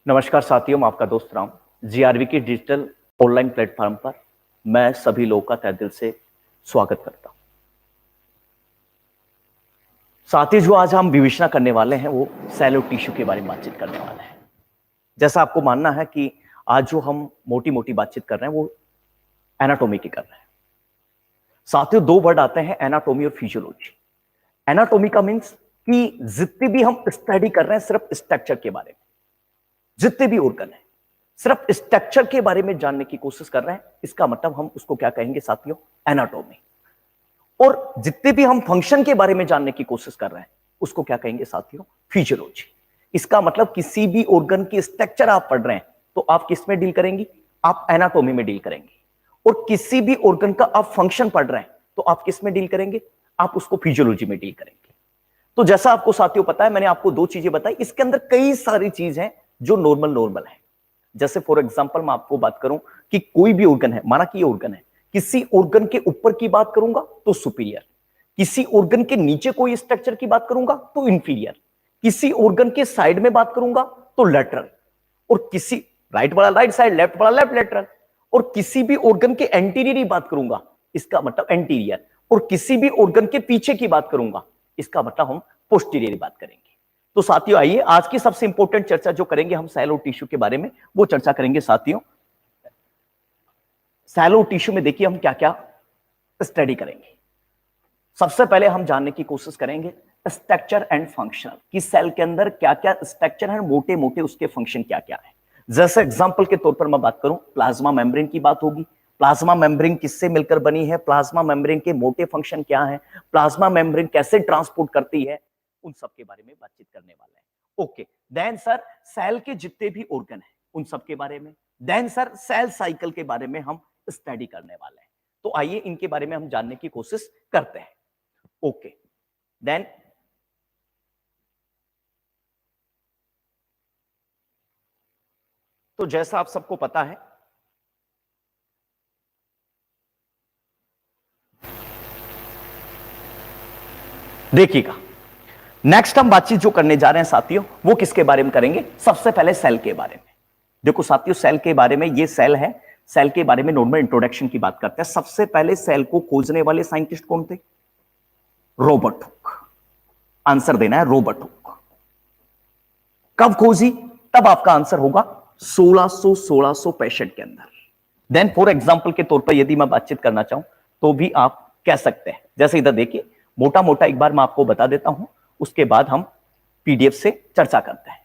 नमस्कार साथियों, मैं आपका दोस्त राम। जीआरवी के डिजिटल ऑनलाइन प्लेटफॉर्म पर मैं सभी लोगों का तहे दिल से स्वागत करता हूं। साथियों, जो आज हम विवेचना करने वाले हैं वो सेल और टिश्यू के बारे में बातचीत करने वाले हैं। जैसा आपको मानना है कि आज जो हम मोटी मोटी बातचीत कर रहे हैं वो एनाटॉमी की कर रहे हैं। साथियों, दो वर्ड आते हैं, एनाटॉमी और फिजियोलॉजी। एनाटॉमी का मीन्स कि जितने भी हम स्टडी कर रहे हैं सिर्फ स्ट्रक्चर के बारे में, जितने भी ऑर्गन है सिर्फ स्ट्रक्चर के बारे में जानने की कोशिश कर रहे हैं, इसका मतलब हम उसको क्या कहेंगे साथियों? एनाटॉमी। और जितने भी हम फंक्शन के बारे में जानने की कोशिश कर रहे हैं उसको क्या कहेंगे साथियों? फिजियोलॉजी। इसका मतलब किसी भी ऑर्गन की स्ट्रक्चर आप पढ़ रहे हैं तो आप किस में डील करेंगे? आप एनाटॉमी में डील करेंगे। और किसी भी ऑर्गन का आप फंक्शन पढ़ रहे हैं तो आप किस में डील करेंगे? आप उसको फिजियोलॉजी में डील करेंगे। तो जैसा आपको साथियों पता है, मैंने आपको दो चीजें बताई, इसके अंदर कई सारी चीज हैं जो नॉर्मल है। जैसे फॉर एग्जांपल मैं आपको बात करूं कि कोई भी ऑर्गन है, माना कि ये ऑर्गन है, किसी ऑर्गन के ऊपर की बात करूंगा तो सुपीरियर, किसी ऑर्गन के नीचे कोई स्ट्रक्चर की बात करूंगा तो इंफीरियर, किसी ऑर्गन के साइड में बात करूंगा तो लेटरल, और किसी राइट वाला राइट साइड, लेफ्ट वाला लेफ्ट लेटरल, और किसी भी ऑर्गन के एंटीरियर की बात करूंगा इसका मतलब एंटीरियर, और किसी भी ऑर्गन के पीछे की बात करूंगा इसका मतलब हम पोस्टीरियर बात करेंगे। तो साथियों, आइए आज की सबसे इंपॉर्टेंट चर्चा जो करेंगे हम सेल और टिश्यू के बारे में, वो चर्चा करेंगे साथियों। सेल और टिश्यू में देखिए हम क्या क्या स्टडी करेंगे। सबसे पहले हम जानने की कोशिश करेंगे स्ट्रक्चर एंड फंक्शन, कि सेल के अंदर क्या क्या स्ट्रक्चर है, मोटे मोटे उसके फंक्शन क्या क्या है। जैसे एग्जांपल के तौर पर मैं बात करूं, प्लाज्मा मेम्ब्रेन की बात होगी। प्लाज्मा मेम्ब्रेन किससे मिलकर बनी है, प्लाज्मा मेम्ब्रेन के मोटे फंक्शन क्या है, प्लाज्मा मेम्ब्रेन कैसे ट्रांसपोर्ट करती है, उन सब के बारे में बातचीत करने वाले हैं। ओके, देन सर सेल के जितने भी ऑर्गन हैं उन सब के बारे में, देन सर सेल साइकिल के बारे में हम स्टडी करने वाले हैं। तो आइए इनके बारे में हम जानने की कोशिश करते हैं। ओके, देन तो जैसा आप सबको पता है, देखिएगा नेक्स्ट हम बातचीत जो करने जा रहे हैं साथियों वो किसके बारे में करेंगे? सबसे पहले सेल के बारे में। देखो साथियों, सेल के बारे में, ये सेल है, सेल के बारे में नॉर्मल इंट्रोडक्शन की बात करते हैं। सबसे पहले सेल को खोजने वाले साइंटिस्ट कौन थे? Robert Hooke. आंसर देना है रॉबर्ट हुक। कब खोजी? तब आपका आंसर होगा 1600 पेशेंट के अंदर। देन फॉर एग्जांपल के तौर पर यदि मैं बातचीत करना चाहूं तो भी आप कह सकते हैं। जैसे इधर देखिए, मोटा मोटा एक बार मैं आपको बता देता हूं, उसके बाद हम पीडीएफ से चर्चा करते हैं।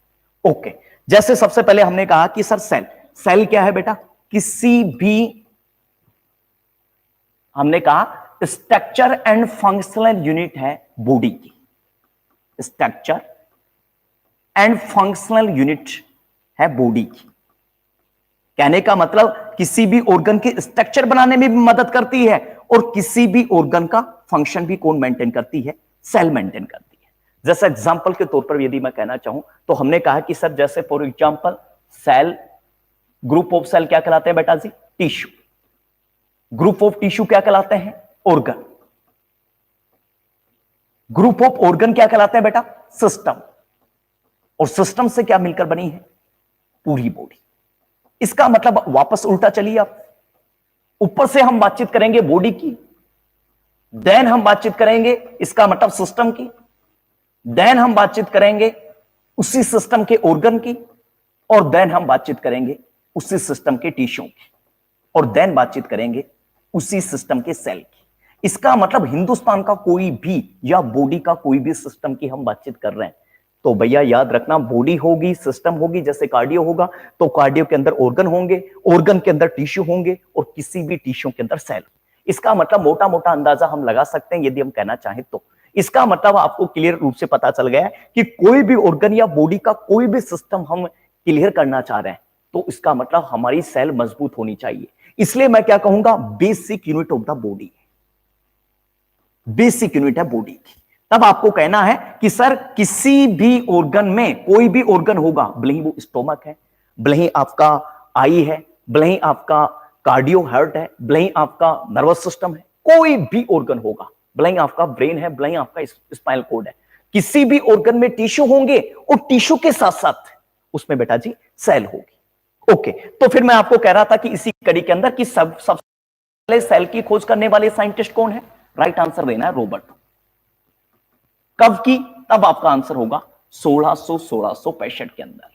ओके, जैसे सबसे पहले हमने कहा कि सर सेल, सेल क्या है बेटा? किसी भी, हमने कहा स्ट्रक्चर एंड फंक्शनल यूनिट है बॉडी की। स्ट्रक्चर एंड फंक्शनल यूनिट है बॉडी की। कहने का मतलब किसी भी ऑर्गन के स्ट्रक्चर बनाने में भी मदद करती है और किसी भी ऑर्गन का फंक्शन भी कौन मेंटेन करती है? सेल मेंटेन करती है। जैसे एग्जांपल के तौर पर यदि मैं कहना चाहूं तो हमने कहा कि सर जैसे for example cell, group of cell क्या कहलाते हैं बेटा जी? टिश्यू। ग्रुप ऑफ टिश्यू क्या कहलाते हैं? ऑर्गन। ग्रुप ऑफ ऑर्गन क्या कहलाते हैं बेटा? सिस्टम। और सिस्टम से क्या मिलकर बनी है? पूरी बॉडी। इसका मतलब वापस उल्टा चलिए आप, ऊपर से हम बातचीत करेंगे बॉडी की, देन हम बातचीत करेंगे इसका मतलब सिस्टम की, देन हम बातचीत करेंगे उसी सिस्टम के ऑर्गन की, और देन हम बातचीत करेंगे उसी सिस्टम के टिश्यू की, और देन बातचीत करेंगे उसी सिस्टम के सेल की। इसका मतलब हिंदुस्तान का कोई भी या बॉडी का कोई भी सिस्टम की हम बातचीत कर रहे हैं तो भैया याद रखना, बॉडी होगी, सिस्टम होगी। जैसे कार्डियो होगा तो कार्डियो के अंदर ऑर्गन होंगे, ऑर्गन के अंदर टिश्यू होंगे, और किसी भी टिश्यू के अंदर सेल। इसका मतलब मोटा मोटा अंदाजा हम लगा सकते हैं यदि हम कहना चाहें तो। इसका मतलब आपको क्लियर रूप से पता चल गया है कि कोई भी ऑर्गन या बॉडी का कोई भी सिस्टम हम क्लियर करना चाह रहे हैं तो इसका मतलब हमारी सेल मजबूत होनी चाहिए। इसलिए मैं क्या कहूंगा, basic unit of the body, basic unit है बॉडी की। तब आपको कहना है कि सर किसी भी ऑर्गन में, कोई भी ऑर्गन होगा, भले ही वो स्टोमक है, भले ही आपका आई है, भले ही आपका कार्डियो हार्ट है, भले ही आपका नर्वस सिस्टम है, कोई भी ऑर्गन होगा, भले ही आपका ब्रेन है, भले ही आपका स्पाइनल कॉर्ड है, किसी भी ऑर्गन में टिश्यू होंगे और टिश्यू के साथ साथ उसमें बेटा जी सेल होगी। ओके, तो फिर मैं आपको कह रहा था कि इसी कड़ी के अंदर कि सबसे पहले सेल की खोज करने वाले साइंटिस्ट कौन है? राइट आंसर देना है रॉबर्ट। कब की? तब आपका आंसर होगा 1665 के अंदर।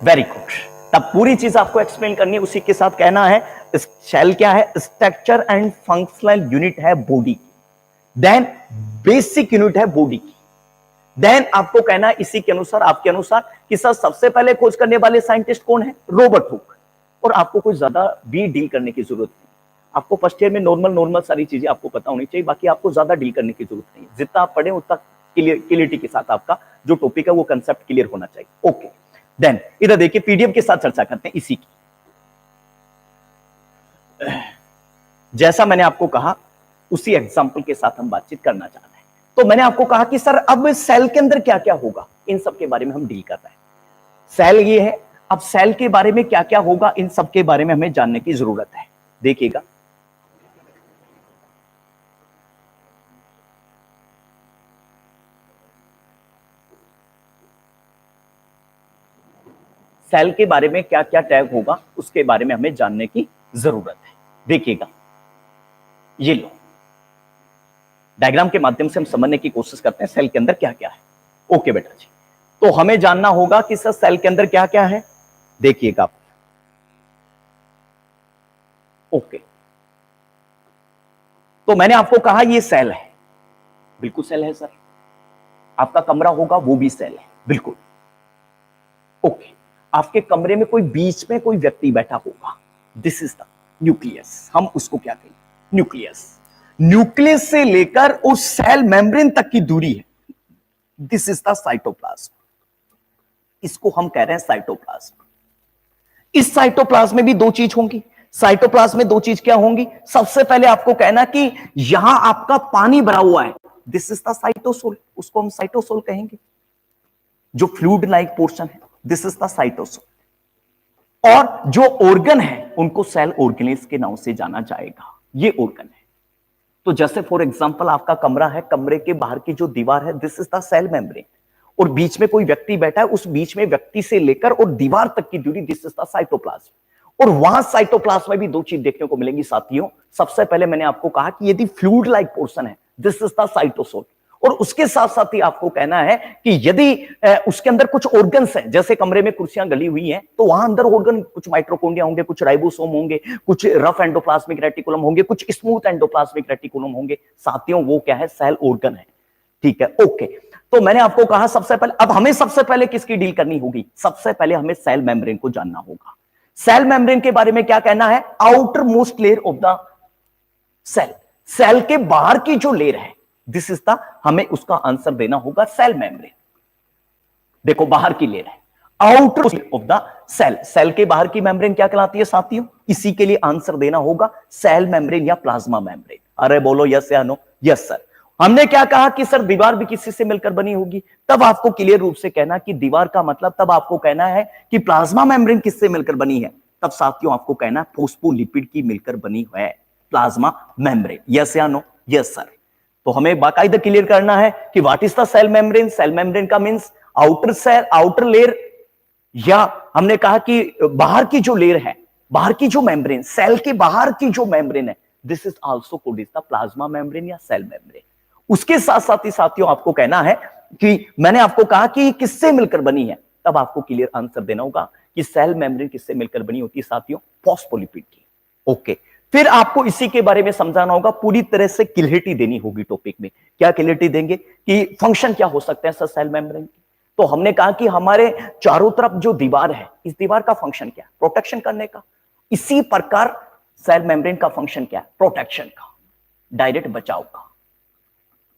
Very good. तब पूरी चीज आपको एक्सप्लेन करनी है, उसी के साथ कहना है सेल क्या है? स्ट्रक्चर एंड फंक्शनल यूनिट है बॉडी की, देन बेसिक यूनिट है बॉडी की, देन आपको कहना है इसी के अनुसार, आपके अनुसार कि सर सबसे पहले खोज करने वाले साइंटिस्ट कौन है? Robert Hooke. और आपको कुछ ज्यादा भी डील करने की जरूरत नहीं, आपको फर्स्ट ईयर में नॉर्मल सारी चीजें आपको पता होनी चाहिए, बाकी आपको ज्यादा डील करने की जरूरत नहीं। जितना आप पढ़े उतना क्लियरिटी के साथ आपका जो टॉपिक है वो कंसेप्ट क्लियर होना चाहिए। ओके, देन इधर देखिए पीडीएफ के साथ चर्चा करते हैं इसी की। जैसा मैंने आपको कहा उसी एग्जांपल के साथ हम बातचीत करना चाह रहे हैं। तो मैंने आपको कहा कि सर अब सेल के अंदर क्या क्या होगा, इन सब के बारे में हम डील कर रहे हैं। सेल ये है, अब सेल के बारे में क्या क्या होगा इन सब के बारे में हमें जानने की जरूरत है। देखिएगा, सेल के बारे में क्या क्या टैग होगा उसके बारे में हमें जानने की जरूरत है। देखिएगा, ये लो डायग्राम के माध्यम से हम समझने की कोशिश करते हैं सेल के अंदर क्या क्या है। ओके बेटा जी, तो हमें जानना होगा कि सर सेल के अंदर क्या क्या है। देखिएगा, ओके, तो मैंने आपको कहा ये सेल है, बिल्कुल सेल है सर। आपका कमरा होगा वो भी सेल है, बिल्कुल। ओके, आपके कमरे में कोई बीच में कोई व्यक्ति बैठा होगा, दिस इज द न्यूक्लियस। हम उसको क्या कहेंगे? न्यूक्लियस। न्यूक्लियस से लेकर उस सेल मेम्ब्रेन तक की दूरी है, दिस इज द साइटोप्लाज्म। इसको हम कह रहे हैं साइटोप्लाज्म। इस साइटोप्लाज्म में भी दो चीज होंगी। साइटोप्लाज्म में दो चीज क्या होंगी? सबसे पहले आपको कहना कि यहां आपका पानी भरा हुआ है, दिस इज द साइटोसोल, उसको हम साइटोसोल कहेंगे। जो फ्लूइड लाइक पोर्शन है, दिस इज द साइटोसोल। और जो ऑर्गन है उनको सेल ऑर्गेनेल्स के नाम से जाना जाएगा, ये ऑर्गन है। तो जैसे फॉर एग्जांपल आपका कमरा है, कमरे के बाहर की जो दीवार है, this is the cell membrane, और बीच में कोई व्यक्ति बैठा है, उस बीच में व्यक्ति से लेकर और दीवार तक की दूरी, दिस इज द साइटोप्लाज्म। और वहां साइटोप्लाज्म में भी दो चीज देखने को मिलेंगी साथियों। सबसे पहले मैंने आपको कहा कि यदि फ्लूइड लाइक पोर्शन है, दिस इज द साइटोसोल। और उसके साथ साथ ही आपको कहना है कि यदि उसके अंदर कुछ ऑर्गन्स हैं, जैसे कमरे में कुर्सियां गली हुई हैं, तो वहां अंदर ऑर्गन, कुछ माइटोकॉन्ड्रिया होंगे, कुछ राइबोसोम होंगे, कुछ रफ एंडोप्लाज्मिक रेटिकुलम होंगे, कुछ स्मूथ एंडोप्लाज्मिक रेटिकुलम होंगे। साथियों वो क्या है? सेल ऑर्गन है। ठीक है, ओके। तो मैंने आपको कहा सबसे पहले, अब हमें सबसे पहले किसकी डील करनी होगी? सबसे पहले हमें सेल मेम्ब्रेन को जानना होगा। सेल मेम्ब्रेन के बारे में क्या कहना है? Outer most layer of the cell, cell के बाहर की जो लेयर है, दिस इज द, हमें उसका आंसर देना होगा सेल मेम्ब्रेन। देखो बाहर की लेयर है, outer of the cell, cell के बाहर की मेम्ब्रेन क्या कहलाती है साथियों? इसी के लिए आंसर देना होगा सेल मेम्ब्रेन या प्लाज्मा मेम्ब्रेन। अरे बोलो यस या नो? Yes sir. हमने क्या कहा कि सर दीवार भी किसी से मिलकर बनी होगी, तब आपको क्लियर रूप से कहना कि दीवार का मतलब, तब आपको कहना है कि प्लाज्मा मेम्ब्रेन किससे मिलकर बनी है, तब साथियों आपको कहना है फोस्फोलिपिड की मिलकर बनी है प्लाज्मा मेम्ब्रेन। यस या नो? Yes sir. तो हमें बाकायदा क्लियर करना है कि what is the cell membrane. Cell membrane का means outer cell, outer layer, या हमने कहा कि बाहर की जो लेयर है, बाहर की जो मेम्ब्रेन, सेल के बाहर की जो मेम्ब्रेन है, this is also called the plasma membrane या सेल मेम्ब्रेन। उसके साथ साथ ही साथियों आपको कहना है कि मैंने आपको कहा कि किससे मिलकर बनी है, तब आपको क्लियर आंसर देना होगा कि सेल मेम्ब्रेन किससे मिलकर बनी होती है साथियों? फॉस्फोलिपिड की। ओके, फिर आपको इसी के बारे में समझाना होगा, पूरी तरह से क्लियरिटी देनी होगी टॉपिक में। क्या क्लियरिटी देंगे कि फंक्शन क्या हो सकते हैं सर सेल मेम्ब्रेन की? तो हमने कहा कि हमारे चारों तरफ जो दीवार है, इस दीवार का फंक्शन क्या है? प्रोटेक्शन करने का। इसी प्रकार सेल मेम्ब्रेन का फंक्शन क्या है? प्रोटेक्शन का, डायरेक्ट बचाव का।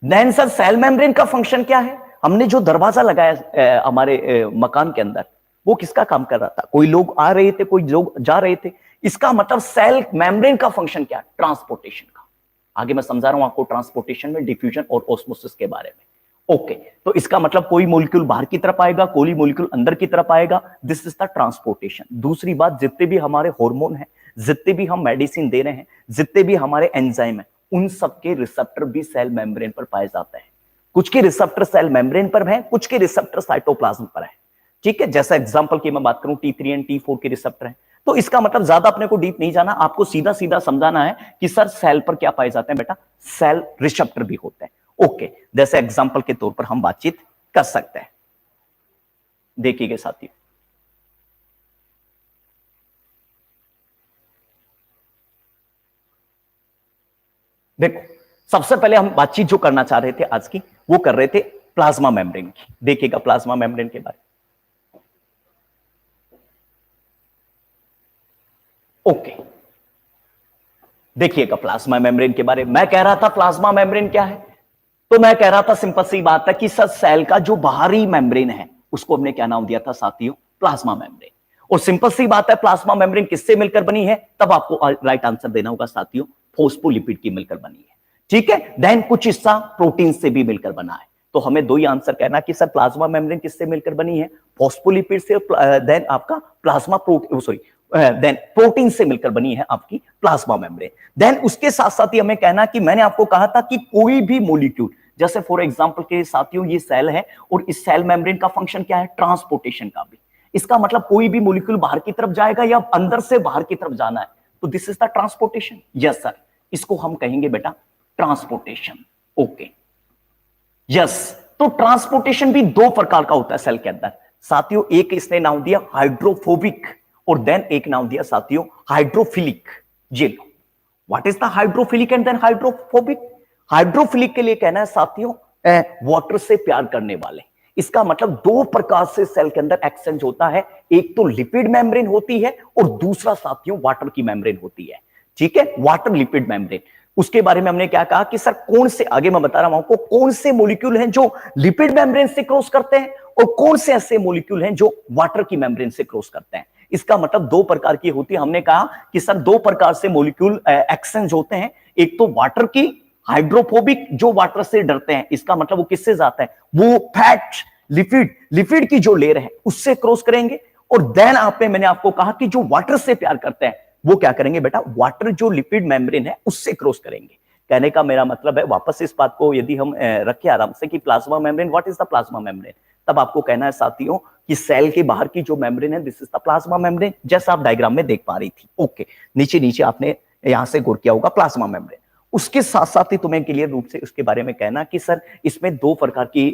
देन सर सेल मेम्ब्रेन का फंक्शन क्या है? हमने जो दरवाजा लगाया हमारे मकान के अंदर, वो किसका काम कर रहा था? कोई लोग आ रहे थे, कोई लोग जा रहे थे। इसका मतलब सेल मेम्ब्रेन का फंक्शन क्या है? ट्रांसपोर्टेशन का। आगे मैं समझा रहा हूं आपको ट्रांसपोर्टेशन में डिफ्यूजन और ऑस्मोसिस के बारे में। ओके, तो इसका मतलब कोई मॉलिक्यूल बाहर की तरफ आएगा, कोई मॉलिक्यूल अंदर की तरफ आएगा, दिस इज द ट्रांसपोर्टेशन। दूसरी बात, जितने भी हमारे हार्मोन हैं, जितने भी हम मेडिसिन दे रहे हैं, जितने भी हमारे एंजाइम है, उन सबके रिसेप्टर भी सेल मेम्ब्रेन पर पाए जाते हैं। कुछ के रिसेप्टर सेल मेम्ब्रेन पर है, कुछ के रिसेप्टर साइटोप्लाज्म पर है। ठीक है, जैसा एग्जांपल की मैं बात करूं T3 एंड T4 के रिसेप्टर हैं, तो इसका मतलब ज्यादा अपने को डीप नहीं जाना, आपको सीधा सीधा समझाना है कि सर सेल पर क्या पाए जाते हैं बेटा, सेल रिसेप्टर भी होते हैं। ओके, जैसे एग्जांपल के तौर पर हम बातचीत कर सकते हैं, देखिएगा साथियों। देखो, सबसे पहले हम बातचीत जो करना चाह रहे थे आज की, वो कर रहे थे प्लाज्मा मेम्ब्रेन की। देखिएगा प्लाज्मा मेम्ब्रेन के बारे में। ओके, देखिएगा प्लाज्मा मेम्ब्रेन के बारे में। मैं कह रहा था प्लाज्मा मेम्ब्रेन क्या है, तो मैं कह रहा था सिंपल सी बात है कि सर सेल का जो बाहरी मेम्ब्रेन है उसको हमने क्या नाम दिया था साथियों, प्लाज्मा मेम्ब्रेन। और सिंपल सी बात है, प्लाज्मा मेम्ब्रेन किससे मिलकर बनी है, तब आपको राइट आंसर देना होगा साथियों, फोस्फोलिपिड की मिलकर बनी है। ठीक है, देन कुछ हिस्सा प्रोटीन से भी मिलकर बना है। तो हमें दो ही आंसर कहना कि सर प्लाज्मा मेम्ब्रेन किससे मिलकर बनी है, फोस्फोलिपिड से, देन आपका plasma protein, sorry then protein से मिलकर बनी है आपकी प्लाज्मा मेम्ब्रेन। देन उसके साथ साथ ही हमें कहना कि मैंने आपको कहा था कि कोई भी मॉलिक्यूल, जैसे फॉर एग्जांपल के साथियों ये सेल है और इस सेल मेम्ब्रेन का फंक्शन क्या है, ट्रांसपोर्टेशन का भी। इसका मतलब कोई भी मॉलिक्यूल बाहर की तरफ जाएगा या अंदर से बाहर की तरफ जाना है, तो this is the transportation. Yes sir, इसको हम कहेंगे बेटा ट्रांसपोर्टेशन। ओके, यस, तो ट्रांसपोर्टेशन भी दो प्रकार का होता है सेल के अंदर साथियों। एक इसने नाम दिया हाइड्रोफोबिक और देन एक नाम दिया साथियों हाइड्रोफिलिक। ये लो, what is the hydrophilic and then hydrophobic. Hydrophilic के लिए कहना है साथियों वाटर से प्यार करने वाले। इसका मतलब दो प्रकार से सेल के अंदर एक्सचेंज होता है, एक तो लिपिड मेम्ब्रेन होती है और दूसरा साथियों वाटर की मेम्ब्रेन होती है। ठीक है, वाटर लिपिड मेम्ब्रेन। उसके बारे में हमने क्या कहा कि सर कौन से, आगे मैं बता रहा हूं आपको, कौन से मॉलिक्यूल हैं जो लिपिड मेम्ब्रेन से क्रॉस करते हैं और कौन से ऐसे मॉलिक्यूल हैं जो वाटर की मेम्ब्रेन से क्रॉस करते हैं। इसका मतलब दो प्रकार की होती है। हमने कहा कि सर दो प्रकार से मॉलिक्यूल एक्सचेंज होते हैं, एक तो वाटर की हाइड्रोफोबिक जो वाटर से डरते हैं, इसका मतलब वो किससे जाता है, वो फैट लिपिड की जो लेयर है उससे क्रॉस करेंगे। और देन मैंने आपको कहा कि जो वाटर से प्यार करते हैं वो क्या करेंगे बेटा, वाटर जो लिपिड मेम्ब्रेन है उससे क्रॉस करेंगे। कहने का मेरा मतलब है, वापस इस बात को यदि हम रखें आराम से कि plasma membrane, what is the plasma membrane, तब आपको कहना है साथियों कि सेल के बाहर की जो मेम्ब्रेन है this is the plasma membrane, जैसा आप डायग्राम में देख पा रही थी। ओके, नीचे नीचे आपने यहां से गौर किया होगा प्लाज्मा मेम्ब्रेन। उसके साथ साथ ही तुम्हें क्लियर रूप से उसके बारे में कहना कि सर इसमें दो प्रकार की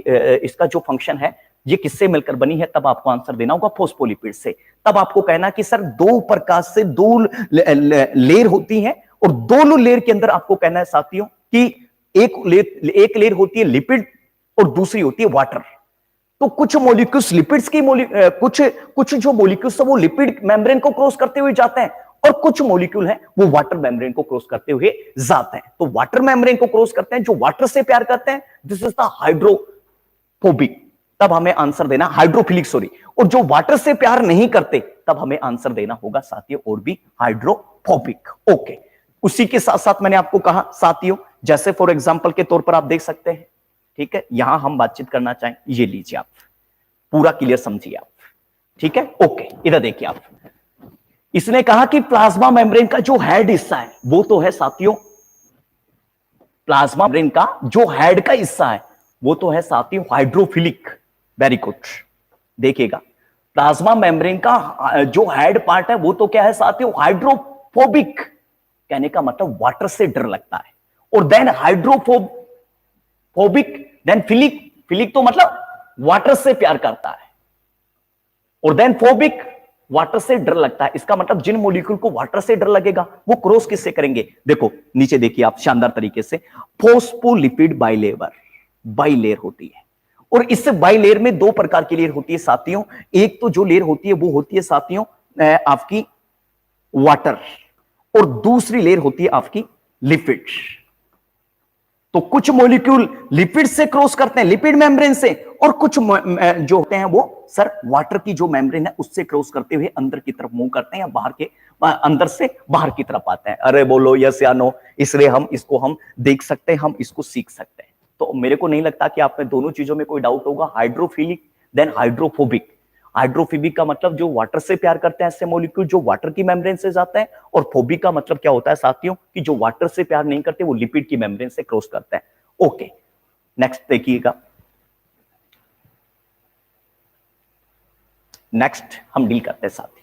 इसका जो फंक्शन है ये किससे मिलकर बनी है, तब आपको आंसर देना होगा फोस्फोलिपिड से। तब आपको कहना कि सर दो प्रकार से दो लेयर होती हैं और दोनों लेयर के अंदर आपको कहना है साथियों कि एक लेयर होती है लिपिड और दूसरी होती है वाटर। तो कुछ मॉलिक्यूल्स लिपिड्स की कुछ जो मॉलिक्यूल्स है वो लिपिड मेम्ब्रेन को क्रॉस करते हुए जाते हैं और कुछ मॉलिक्यूल हैं वो वाटर मेम्ब्रेन को क्रॉस करते हुए जाते हैं। तो वाटर मेम्ब्रेन को क्रॉस करते हैं जो वाटर से प्यार करते हैं, दिस इज द हाइड्रोफोबिक। तब हमें आंसर देना हाइड्रोफिलिक, सॉरी। और जो वाटर से प्यार नहीं करते तब हमें आंसर देना होगा साथियों और भी हाइड्रोफोबिक। ओके, उसी के साथ साथ मैंने आपको कहा साथियों, जैसे फॉर एग्जांपल के तौर पर आप देख सकते हैं, ठीक है, यहां हम बातचीत करना चाहें, ये लीजिए आप पूरा क्लियर समझिए आप। ठीक है, ओके, इधर देखिए आप। इसने कहा कि प्लाज्मा मेम्ब्रेन का जो हेड हिस्सा है वो तो है साथियों, प्लाज्मा मेम्ब्रेन का जो हेड का हिस्सा है वो तो है साथियों हाइड्रोफिलिक। वेरी गुड, देखिएगा प्लाज्मा मेम्ब्रेन का जो हेड पार्ट है वो तो क्या है साथियों, हाइड्रोफोबिक। कहने का मतलब वाटर से डर लगता है। और देन हाइड्रोफोबिक, देन फिलिक तो मतलब वाटर से प्यार करता है, और देन फोबिक वाटर से डर लगता है। इसका मतलब जिन मॉलिक्यूल को वाटर से डर लगेगा वो क्रॉस किससे करेंगे, देखो नीचे देखिए आप शानदार तरीके से, फोस्फोलिपिड बाइलेयर होती है। और इससे बाइलेयर में दो प्रकार की लेयर होती है साथियों। एक तो जो लेयर होती है वो होती है साथियों आपकी वाटर, और दूसरी लेयर होती है आपकी लिपिड। तो कुछ मॉलिक्यूल लिपिड से क्रॉस करते हैं, लिपिड मेम्ब्रेन से, और कुछ जो होते हैं वो सर वाटर की जो मेम्ब्रेन है उससे क्रॉस करते हुए अंदर की तरफ मूव करते हैं या अंदर से बाहर की तरफ आते हैं। अरे बोलो यस या नो, इसलिए हम इसको हम देख सकते हैं, हम इसको सीख सकते हैं। तो मेरे को नहीं लगता कि आप में दोनों चीजों में कोई डाउट होगा, हाइड्रोफिलिक देन हाइड्रोफोबिक। हाइड्रोफोबिक का मतलब जो वाटर से प्यार करते हैं ऐसे मॉलिक्यूल जो वाटर की मेम्ब्रेन से जाते हैं, और फोबिक का मतलब क्या होता है साथियों कि जो वाटर से प्यार नहीं करते वो लिपिड की मेम्ब्रेन से क्रॉस करते हैं। ओके, नेक्स्ट देखिएगा। नेक्स्ट हम डील करते हैं साथ ही।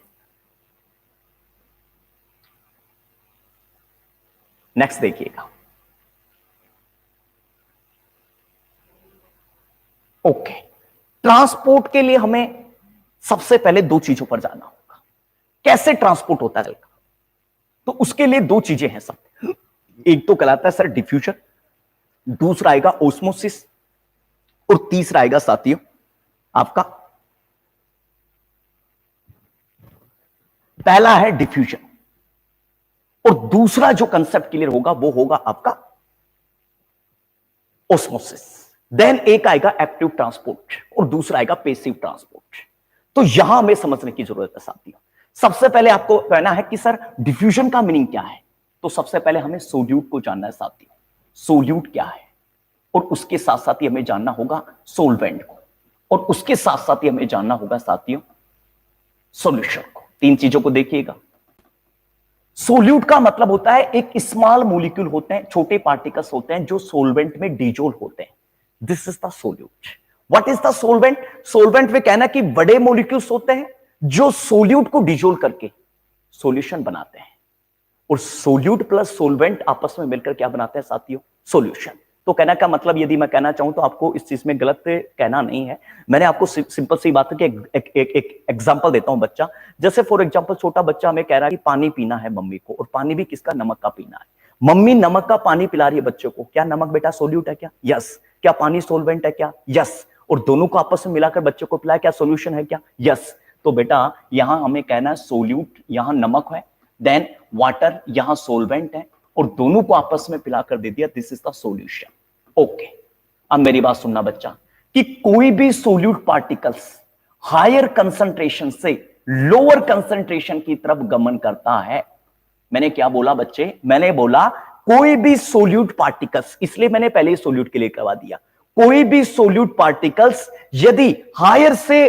नेक्स्ट देखिएगा। ओके, ट्रांसपोर्ट के लिए हमें सबसे पहले दो चीजों पर जाना होगा। कैसे ट्रांसपोर्ट होता है, तो उसके लिए दो चीजें हैं सब। एक तो कहलाता है सर डिफ्यूजन, दूसरा आएगा ओस्मोसिस, और तीसरा आएगा साथियों आपका, पहला है डिफ्यूजन और दूसरा जो कंसेप्ट क्लियर होगा वो होगा आपका ओस्मोसिस। देन एक आएगा एक्टिव ट्रांसपोर्ट और दूसरा आएगा पेसिव ट्रांसपोर्ट। तो यहां हमें समझने की जरूरत है साथियों। सबसे पहले आपको कहना है कि सर डिफ्यूजन का मीनिंग क्या है, तो सबसे पहले हमें सोल्यूट को जानना है साथियों, सोल्यूट क्या है, और उसके साथ साथ ही हमें जानना होगा सोलवेंट को, और उसके साथ साथ ही हमें जानना होगा साथियों सॉल्यूशन को। तीन चीजों को देखिएगा। सोल्यूट का मतलब होता है एक स्मॉल मॉलिक्यूल होते हैं, छोटे पार्टिकल्स होते हैं जो सोलवेंट में डिजोल्व होते हैं। This is the solute. What is the solvent? Solvent में कहना कि बड़े मॉलिक्यूल्स होते हैं जो सोल्यूट को डिजोल्व करके सॉल्यूशन बनाते हैं, और सोल्यूट प्लस सोलवेंट आपस में मिलकर क्या बनाते हैं साथियों? सॉल्यूशन। तो कहना का मतलब, यदि मैं कहना चाहूं तो आपको इस चीज में गलत कहना नहीं है। मैंने आपको सिंपल सी बात है कि एक एग्जांपल देता हूं बच्चा। जैसे फॉर एग्जांपल छोटा बच्चा हमें कह रहा है कि पानी पीना है मम्मी को, और पानी भी किसका? नमक का पीना है। मम्मी नमक का पानी पिला रही है बच्चे को। क्या नमक बेटा सोल्यूट है क्या? यस। क्या पानी सोलवेंट है क्या? यस। और दोनों को आपस में मिलाकर बच्चे को पिलाया, क्या सोल्यूशन है क्या? यस। तो बेटा यहां हमें कहना है सोल्यूट यहां नमक है, देन वाटर यहां सोलवेंट है, और दोनों को आपस में पिलाकर दे दिया, this is the solution. Okay, अब मेरी बात सुनना बच्चा, कि कोई भी सोल्यूट पार्टिकल्स हायर कंसंट्रेशन से लोअर कंसंट्रेशन की तरफ गमन करता है। मैंने क्या बोला बच्चे? मैंने बोला कोई भी सोल्यूट पार्टिकल्स, इसलिए मैंने पहले ही सोल्यूट के लिए करवा दिया। कोई भी सोल्यूट पार्टिकल्स यदि हायर से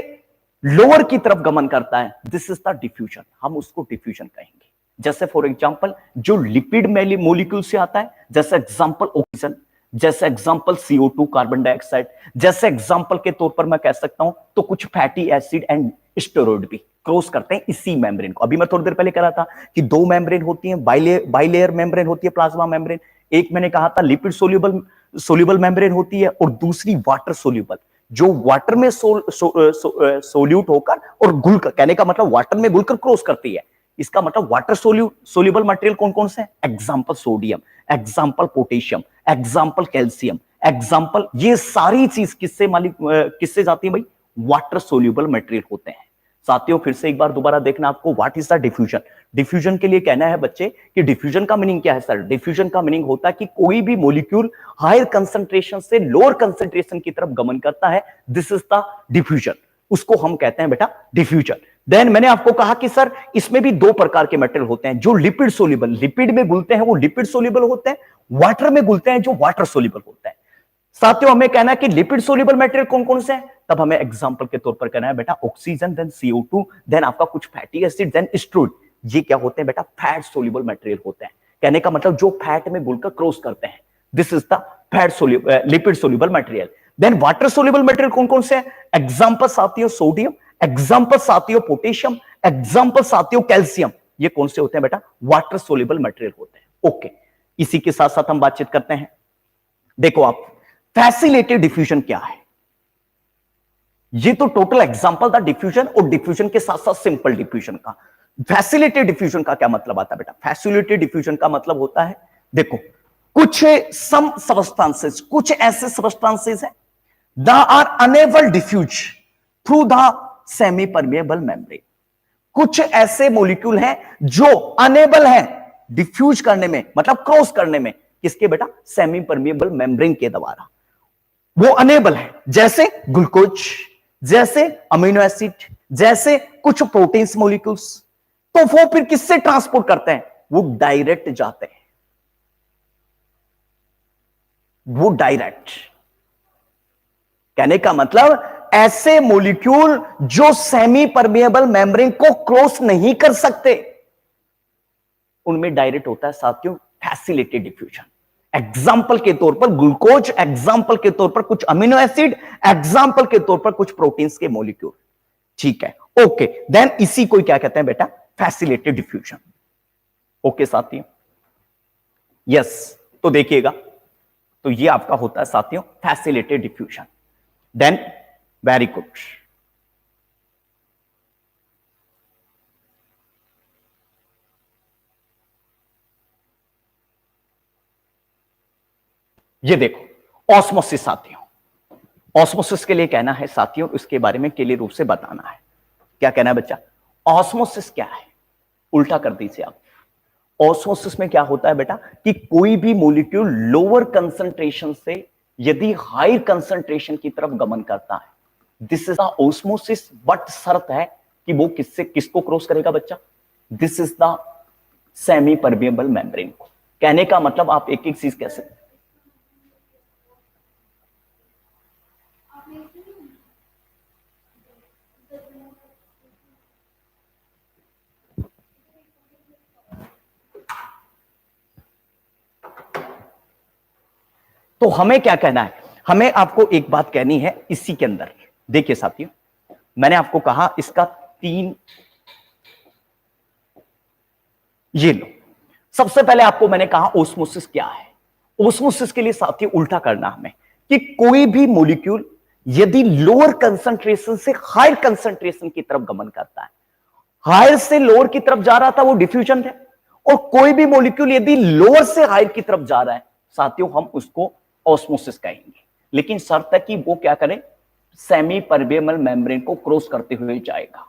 लोअर की तरफ गमन करता है, दिस इज द डिफ्यूजन, हम उसको डिफ्यूजन कहेंगे। जैसे फॉर एग्जांपल जो लिपिड मॉलिक्यूल से आता है, जैसे एग्जांपल ऑक्सीजन, जैसे एग्जांपल CO2 कार्बन डाइऑक्साइड, जैसे एग्जांपल के तौर पर मैं कह सकता हूं तो कुछ फैटी एसिड एंड स्टेरॉइड भी क्रॉस करते हैं इसी मेम्ब्रेन को। अभी मैं थोड़ी देर पहले कह रहा था कि दो मेम्ब्रेन होती हैं, बाइलेयर मेम्ब्रेन होती है, प्लाज्मा मेम्ब्रेन। एक मैंने कहा था लिपिड सोल्यूबल मेम्ब्रेन होती है, और दूसरी वाटर सोल्यूबल, जो वाटर में सोल्यूट होकर और घुलकर, कहने का मतलब वाटर में घुलकर क्रॉस करती है। इसका मतलब वाटर सोल्यूबल मटेरियल कौन कौन से हैं? Example sodium, example potassium, example calcium, example, ये सारी चीज किससे जाती है भाई? वाटर सोल्यूबल मटेरियल होते हैं। साथियों फिर से एक बार दोबारा देखना आपको, what is the diffusion. Diffusion के लिए कहना है बच्चे कि डिफ्यूजन का मीनिंग क्या है सर? डिफ्यूजन का मीनिंग होता है कि कोई भी मॉलिक्यूल हायर कंसंट्रेशन से लोअर कंसंट्रेशन की तरफ गमन करता है, दिस इज द डिफ्यूजन, उसको हम कहते हैं बेटा डिफ्यूजन। देन मैंने आपको कहा कि सर इसमें भी दो प्रकार के मेटेरियल होते हैं, जो लिपिड सोल्यूबल, लिपिड में घुलते हैं वो लिपिड सोल्यूबल होते हैं, वाटर में घुलते हैं जो वाटर सोल्यूबल होते हैं। साथियों हमें कहना है कि लिपिड सोल्यूबल मटेरियल कौन कौन से हैं, तब हमें एग्जांपल के तौर पर कहना है बेटा ऑक्सीजन, देन CO2, देन आपका कुछ फैटी एसिड, देन स्टेरॉइड। ये क्या होते हैं बेटा? फैट सोल्यूबल मटेरियल होते हैं। कहने का मतलब जो फैट में घुलकर क्रॉस करते हैं, this is the lipid soluble material. Then water soluble material कौन कौन से हैं? एग्जांपल साथियों सोडियम, एग्जांपल साथियों पोटेशियम, एग्जांपल साथियों कैल्शियम। ये कौन से होते हैं बेटा? वाटर सोल्यूबल मटेरियल होते हैं। ओके, इसी के साथ साथ हम बातचीत करते हैं। देखो आप, फैसिलिटेड डिफ्यूजन क्या है? ये तो टोटल एग्जांपल था डिफ्यूजन, और डिफ्यूजन के साथ साथ सिंपल डिफ्यूजन का। फैसिलिटेड डिफ्यूजन का क्या मतलब आता है बेटा? फैसिलिटेड डिफ्यूजन का मतलब होता है, देखो कुछ सम सबस्टांसेस, कुछ ऐसे सबस्टांसेस हैं that are unable diffuse through the semi permeable membrane. कुछ ऐसे मॉलिक्यूल हैं जो अनेबल हैं डिफ्यूज करने में, मतलब क्रॉस करने में, किसके बेटा? सेमी परमेएबल मेम्ब्रेन के द्वारा वो अनेबल है। जैसे ग्लूकोज, जैसे अमीनो एसिड, जैसे कुछ प्रोटीन्स मॉलिक्यूल्स। तो वो फिर किससे ट्रांसपोर्ट करते हैं? वो डायरेक्ट जाते हैं, वो डायरेक्ट। कहने का मतलब ऐसे मॉलिक्यूल जो सेमी परमेएबल मेम्ब्रेन को क्रॉस नहीं कर सकते, उनमें डायरेक्ट होता है साथियों फैसिलिटेड डिफ्यूजन। एग्जाम्पल के तौर पर ग्लूकोज, एग्जाम्पल के तौर पर कुछ अमीनो एसिड, एग्जाम्पल के तौर पर कुछ प्रोटीन्स के मॉलिक्यूल। ठीक है, ओके। देन इसी को क्या कहते हैं बेटा, फैसिलिटेटेड डिफ्यूजन। ओके साथियों, यस, तो देखिएगा, तो ये आपका होता है साथियों facilitated diffusion. Then very good, ये देखो ऑस्मोसिस साथियों, ऑस्मोसिस के लिए कहना है साथियों, इसके बारे में क्लियर रूप से बताना है। क्या कहना है बच्चा, ऑस्मोसिस क्या है, उल्टा कर दीजिए आप। ऑस्मोसिस में क्या होता है बेटा कि कोई भी मॉलिक्यूल लोअर कंसंट्रेशन से यदि हायर कंसंट्रेशन की तरफ गमन करता है, this is the osmosis. But शर्त है कि वो किससे किसको क्रॉस करेगा बच्चा, this is the semi permeable membrane को। कहने का मतलब आप एक एक चीज कैसे, तो हमें क्या कहना है, हमें आपको एक बात कहनी है इसी के अंदर। देखिए साथियों, मैंने आपको कहा इसका 3, ये लो, सबसे पहले आपको मैंने कहा ओस्मोसिस क्या है। ओस्मोसिस के लिए साथियों उल्टा करना हमें कि कोई भी मॉलिक्यूल यदि लोअर कंसंट्रेशन से हायर कंसंट्रेशन की तरफ गमन करता है, हायर से लोअर की तरफ जा रहा था वो डिफ्यूजन है, और कोई भी मॉलिक्यूल यदि लोअर से हायर की तरफ जा रहा है साथियों, हम उसको ऑस्मोसिस कहेंगे। लेकिन शर्त है कि वो क्या करें, सेमी परमेबल मेम्ब्रेन को क्रॉस करते हुए जाएगा।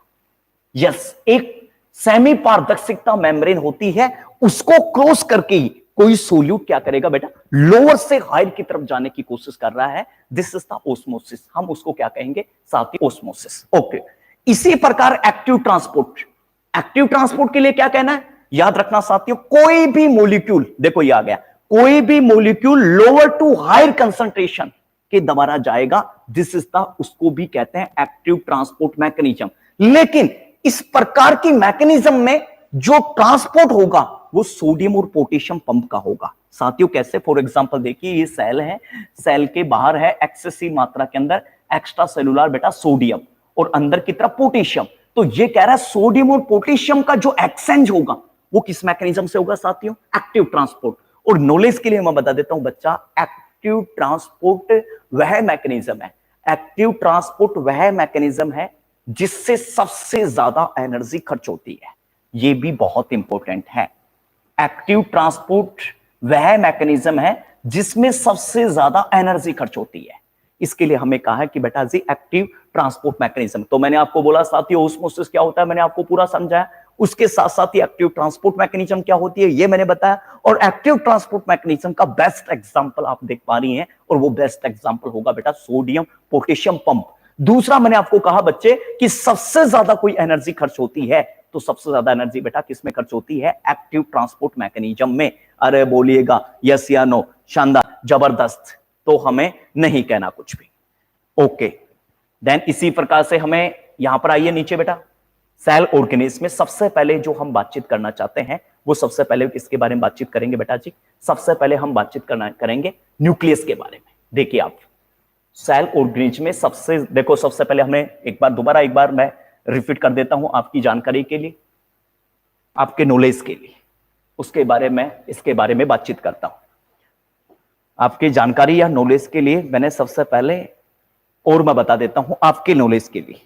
यस, एक सेमी पारदर्शिता मेम्ब्रेन होती है, उसको क्रॉस करके ही कोई सोल्यूट क्या करेगा बेटा, लोअर से हायर की तरफ जाने की कोशिश कर रहा है। दिस इज द ऑस्मोसिस, हम उसको क्या कहेंगे साथियों, ऑस्मोसिस। ओके, इसी प्रकार एक्टिव ट्रांसपोर्ट, एक्टिव ट्रांसपोर्ट के लिए क्या कहना है, याद रखना साथियों, कोई भी मॉलिक्यूल, देखो ये आ गया, कोई भी molecule lower to higher concentration के द्वारा जाएगा, दिस इज द, उसको भी कहते हैं एक्टिव ट्रांसपोर्ट मैकेनिज्म। लेकिन इस प्रकार की मैकेनिज्म में जो ट्रांसपोर्ट होगा वो सोडियम और पोटेशियम पंप का होगा साथियों। कैसे, फॉर एग्जांपल देखिए, ये सेल है, सेल के बाहर है एक्सेसिव मात्रा के अंदर एक्स्ट्रा सेलुलर बेटा सोडियम, और अंदर की तरफ पोटेशियम। तो ये कह रहा है सोडियम और पोटेशियम का जो एक्सचेंज होगा वो किस मैकेनिज्म से होगा साथियों, एक्टिव ट्रांसपोर्ट। और नॉलेज के लिए मैं बता देता हूं बच्चा, एक्टिव ट्रांसपोर्ट वह मैकेनिज्म है, एक्टिव ट्रांसपोर्ट वह मैकेनिज्म है जिससे सबसे ज्यादा एनर्जी खर्च होती है। यह भी बहुत इंपॉर्टेंट है, एक्टिव ट्रांसपोर्ट वह मैकेनिज्म है जिसमें सबसे ज्यादा एनर्जी खर्च होती है। इसके लिए हमें कहा है कि बेटा जी एक्टिव ट्रांसपोर्ट मैकेनिज्म। तो मैंने आपको बोला साथियों ऑस्मोसिस क्या होता है, मैंने आपको पूरा समझाया। उसके साथ साथ ही एक्टिव ट्रांसपोर्ट मैकेनिज्म क्या होती है ये मैंने बताया, और एक्टिव ट्रांसपोर्ट मैकेनिज्म का बेस्ट एग्जांपल आप देख पा रही हैं, और वो बेस्ट एग्जांपल होगा बेटा सोडियम पोटेशियम पंप। दूसरा मैंने आपको कहा बच्चे कि सबसे ज्यादा कोई एनर्जी खर्च होती है, तो सबसे ज्यादा एनर्जी बेटा किसमें खर्च होती है, एक्टिव ट्रांसपोर्ट मैकेनिज्म में। अरे बोलिएगा यस या नो, शानदार, जबरदस्त, तो हमें नहीं कहना कुछ भी। ओके, देन इसी प्रकार से हमें यहां पर आइए नीचे बेटा, सेल ऑर्गेनिज्म में सबसे पहले जो हम बातचीत करना चाहते हैं वो सबसे पहले किसके बारे में बातचीत करेंगे बेटा जी, सबसे पहले हम बातचीत करेंगे न्यूक्लियस के बारे में। देखिए आप सेल ऑर्गेनिज्म में सबसे, देखो सबसे पहले हमें एक बार मैं रिपीट कर देता हूं आपकी जानकारी के लिए, आपके नॉलेज के लिए, उसके बारे में इसके बारे में बातचीत करता हूं आपकी जानकारी या नॉलेज के लिए। मैंने सबसे पहले, और मैं बता देता हूं आपके नॉलेज के लिए।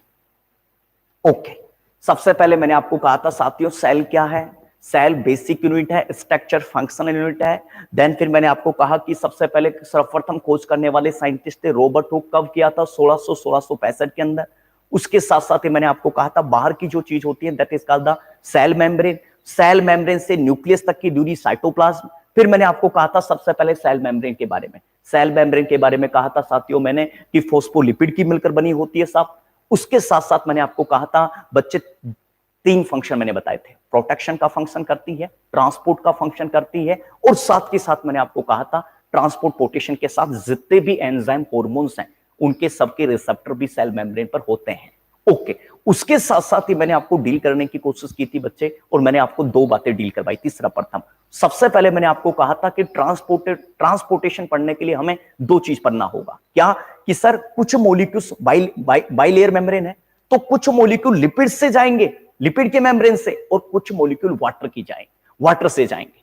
ओके, सबसे पहले मैंने आपको कहा था साथियों सेल क्या है, सेल बेसिक यूनिट है, स्ट्रक्चर फंक्शनल यूनिट है। देन फिर मैंने आपको कहा कि सबसे पहले सर्वप्रथम खोज करने वाले साइंटिस्ट थे रॉबर्ट हुक, कब किया था 1665 के अंदर। उसके साथ साथ ही मैंने आपको कहा था बाहर की जो चीज होती है that is called the cell membrane, cell membrane से न्यूक्लियस तक की दूरी साइटोप्लाज्म। फिर मैंने आपको कहा था सबसे पहले सेल मेम्ब्रेन के बारे में, सेल मेम्ब्रेन के बारे में कहा था साथियों मैंने कि फोस्फोलिपिड की मिलकर बनी होती है साहब। उसके साथ साथ मैंने आपको कहा था बच्चे 3 फंक्शन मैंने बताए थे, प्रोटेक्शन का फंक्शन करती है, ट्रांसपोर्ट का फंक्शन करती है, और साथ के साथ मैंने आपको कहा था ट्रांसपोर्टेशन के साथ जितने भी एंजाइम हार्मोन्स हैं उनके सबके रिसेप्टर भी सेल मेम्ब्रेन पर होते हैं। ओके, उसके साथ साथ ही मैंने आपको डील करने की कोशिश की थी बच्चे, और मैंने आपको 2 बातें डील करवाई थी। सर्वप्रथम सबसे पहले मैंने आपको कहा था कि ट्रांसपोर्टेशन पढ़ने के लिए हमें 2 चीज पढ़ना होगा, क्या कि सर कुछ मॉलिक्यूल्स बाइलेयर मेम्ब्रेन है, तो कुछ मॉलिक्यूल लिपिड से जाएंगे, लिपिड के मेम्ब्रेन से, और कुछ मॉलिक्यूल वाटर की जाएंगे, वाटर से जाएंगे।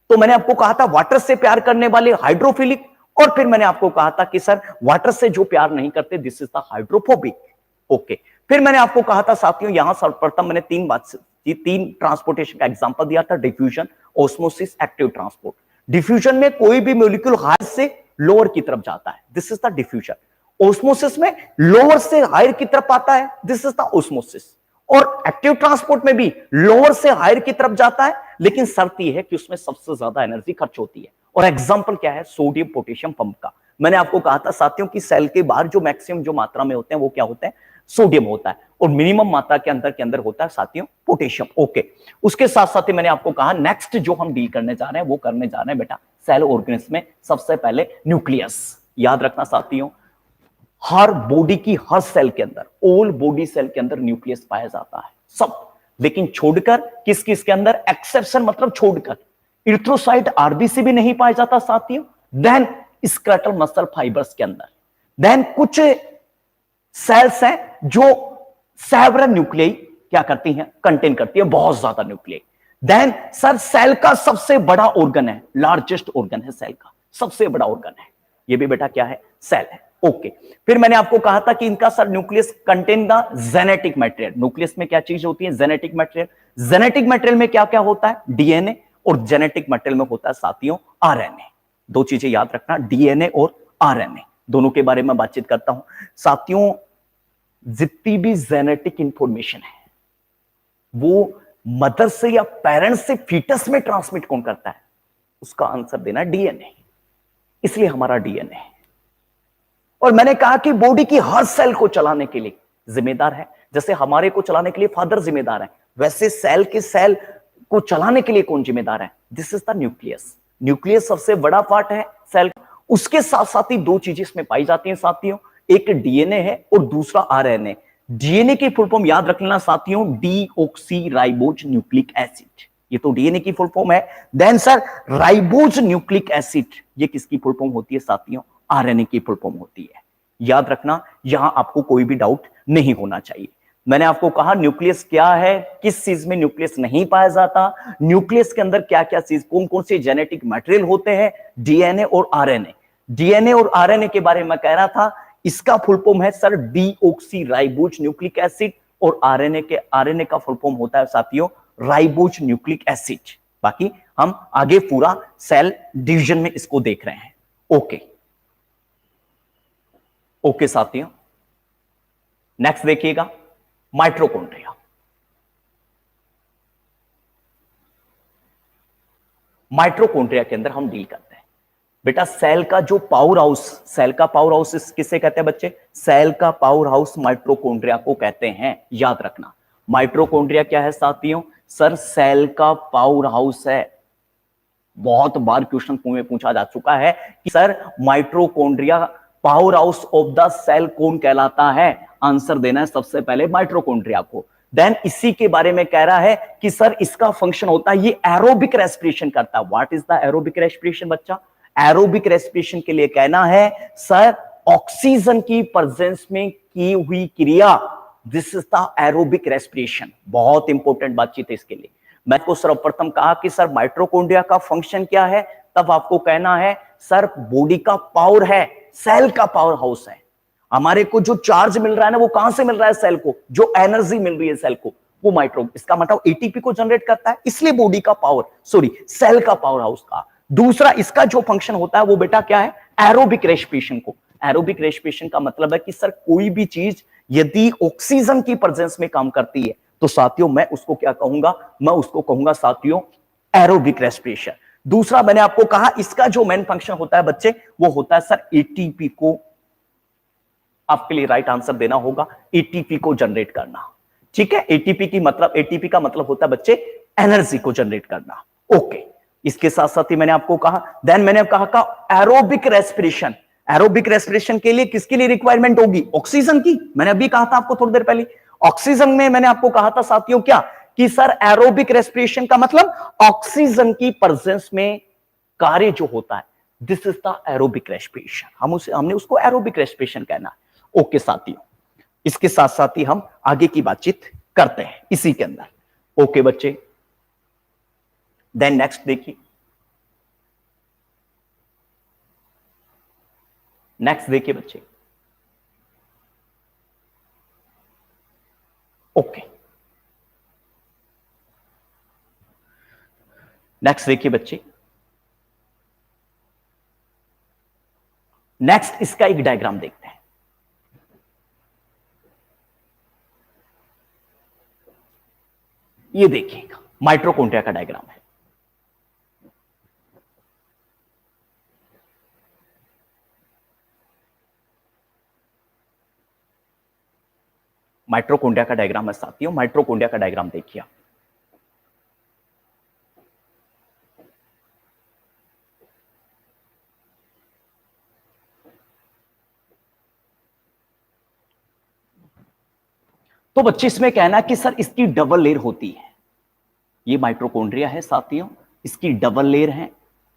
तो मैंने आपको कहा था वाटर से प्यार करने वाले हाइड्रोफिलिक, और फिर मैंने आपको कहा था कि सर वाटर से जो प्यार नहीं करते this is the hydrophobic. Okay, फिर मैंने आपको कहा था साथियों, यहां सर्वप्रथम मैंने तीन ट्रांसपोर्टेशन का एग्जांपल दिया था, diffusion, osmosis, active transport. Diffusion में कोई भी मॉलिक्यूल हायर से लोअर की तरफ जाता है, this is the diffusion. Osmosis में लोअर से हायर की तरफ आता है, दिस इज द ऑस्मोसिस। और एक्टिव ट्रांसपोर्ट में भी लोअर से हायर की तरफ जाता है, लेकिन शर्त यह है कि उसमें सबसे ज्यादा एनर्जी खर्च होती है। और एग्जांपल क्या है, सोडियम पोटेशियम पंप का। मैंने आपको कहा था साथियों की सेल के बाहर जो मैक्सिमम जो मात्रा में होते हैं वो क्या होते हैं, सोडियम होता है, और मिनिमम मात्रा के अंदर होता है साथियों पोटेशियम। ओके, उसके साथ साथ ही मैंने आपको कहा नेक्स्ट जो हम डील करने जा रहे हैं वो करने जा रहे हैं बेटा सेल ऑर्गेनिज्म में सबसे पहले न्यूक्लियस। याद रखना साथियों, हर बॉडी की हर सेल के अंदर, ऑल बॉडी सेल के अंदर न्यूक्लियस पाया जाता है सब, लेकिन छोड़कर किस किस के अंदर, एक्सेप्शन मतलब छोड़कर इरिथ्रोसाइट आरबीसी भी नहीं पाया जाता साथियों, देन स्केलेटल मसल फाइबर्स के अंदर, देन कुछ सेल्स हैं जो सेवरल न्यूक्लियाई क्या करती हैं, कंटेन करती है बहुत ज्यादा न्यूक्लियाई। देन सर सेल का सबसे बड़ा ऑर्गन है, लार्जेस्ट ऑर्गन है सेल का, सबसे बड़ा ऑर्गन है, ये भी बेटा क्या है, सेल है। ओके, फिर मैंने आपको कहा था कि इनका sir nucleus contain the genetic material. Nucleus में क्या चीज होती है, जेनेटिक मटेरियल। जेनेटिक मटेरियल में क्या क्या होता है, डीएनए, और जेनेटिक मटेरियल में होता है साथियों आरएनए। दो चीजें याद रखना, डीएनए और आरएनए, दोनों के बारे में बातचीत करता हूं साथियों। जितनी भी जेनेटिक इंफॉर्मेशन है वो मदर से या पेरेंट्स से फीटस में ट्रांसमिट कौन करता है, उसका आंसर देना डीएनए, इसलिए हमारा डीएनए है। और मैंने कहा कि बॉडी की हर सेल को चलाने के लिए जिम्मेदार है, जैसे हमारे को चलाने के लिए फादर जिम्मेदार है, वैसे सेल के सेल को चलाने के लिए कौन जिम्मेदार है, this is the nucleus. Nucleus सबसे बड़ा पार्ट है सेल का। उसके साथ साथ ही दो चीजें इसमें पाई जाती हैं साथियों, एक डीएनए है और दूसरा आरएनए। डीएनए की फुल फॉर्म याद रख लेना साथियों, डीऑक्सी राइबोज न्यूक्लिक एसिड, ये तो डीएनए की फुल फॉर्म है। Then sir ribose nucleic acid, ये किसकी फुल फॉर्म होती है साथियों, आरएनए की फुल फॉर्म होती है। याद रखना, यहां आपको कोई भी डाउट नहीं होना चाहिए। मैंने आपको कहा न्यूक्लियस क्या है, किस चीज में न्यूक्लियस नहीं पाया जाता, न्यूक्लियस के अंदर क्या क्या चीज, कौन कौन से जेनेटिक मटेरियल होते हैं, डीएनए और आरएनए। डीएनए और आरएनए के बारे में कह रहा था, इसका फुल फॉर्म है sir deoxy ribose nucleic acid, और आरएनए का फुल फॉर्म होता है साथियों राइबोज न्यूक्लिक एसिड। बाकी हम आगे पूरा सेल डिवीजन में इसको देख रहे हैं। ओके ओके साथियों, नेक्स्ट देखिएगा माइटोकॉन्ड्रिया। माइटोकॉन्ड्रिया के अंदर हम डील करते हैं बेटा सेल का जो पावर हाउस, सेल का पावर हाउस किसे कहते हैं बच्चे, सेल का पावर हाउस माइटोकॉन्ड्रिया को कहते हैं। याद रखना माइटोकॉन्ड्रिया क्या है साथियों, सर सेल का पावर हाउस है। बहुत बार क्वेश्चन में पूछा जा चुका है कि sir mitochondria power house of the cell कौन कहलाता है, आंसर देना है सबसे पहले माइटोकॉन्ड्रिया को। देन इसी के बारे में कह रहा है कि सर इसका फंक्शन होता है, ये एरोबिक रेस्पिरेशन करता है। What is the aerobic respiration बच्चा, एरोबिक रेस्पिरेशन के लिए कहना है सर ऑक्सीजन की प्रेजेंस में की हुई क्रिया, this is the aerobic respiration. बहुत इंपॉर्टेंट बातचीत है इसके लिए। मैं को सर्वप्रथम कहा कि सर माइटोकॉन्ड्रिया का फंक्शन क्या है, तब आपको कहना है सर बॉडी का पावर है, सेल का पावर हाउस है। हमारे को जो चार्ज मिल रहा है ना वो कहां से मिल रहा है, सेल को जो एनर्जी मिल रही है सेल को वो माइट्रो, इसका मतलब एटीपी को जनरेट करता है, इसलिए बॉडी का पावर, सॉरी सेल का पावर हाउस का। दूसरा इसका जो फंक्शन होता है वो बेटा क्या है, एरोबिक रेस्पिरेशन को। एरोबिक रेस्पिरेशन का मतलब है कि सर कोई भी चीज यदि ऑक्सीजन की प्रेजेंस में काम करती है तो साथियों मैं उसको क्या कहूंगा, मैं उसको कहूंगा साथियों एरोबिक रेस्पिरेशन। दूसरा मैंने आपको कहा इसका जो मेन फंक्शन होता है बच्चे वो होता है सर एटीपी को, आपके लिए राइट आंसर देना होगा एटीपी को जनरेट करना। ठीक है, एटीपी की मतलब, एटीपी का मतलब होता है बच्चे एनर्जी को जनरेट करना। ओके, इसके साथ साथ ही मैंने आपको कहा, देन मैंने कहा एरोबिक रेस्पिरेशन। एरोबिक रेस्पिरेशन के लिए किसके लिए रिक्वायरमेंट होगी, ऑक्सीजन की। मैंने अभी कहा था आपको थोड़ी देर पहले, ऑक्सीजन में मैंने आपको कहा था साथियों क्या कि सर एरोबिक रेस्पिरेशन का मतलब ऑक्सीजन की प्रेजेंस में कार्य जो होता है, this is the aerobic respiration. हमने उसको एरोबिक रेस्पिरेशन कहना है। ओके साथियों, इसके साथ साथ ही हम आगे की बातचीत करते हैं इसी के अंदर। ओके बच्चे, देन नेक्स्ट देखिए, नेक्स्ट देखिए बच्चे। ओके, नेक्स्ट देखिए बच्चे। नेक्स्ट इसका एक डायग्राम देखते हैं। ये देखिएगा, माइटोकॉन्ड्रिया का डायग्राम है। माइटोकॉन्ड्रिया का डायग्राम है साथियों, माइटोकॉन्ड्रिया का डायग्राम देखिए। तो बच्चे इसमें कहना कि सर इसकी डबल लेयर होती है। ये माइटोकॉन्ड्रिया है साथियों, इसकी डबल लेयर है,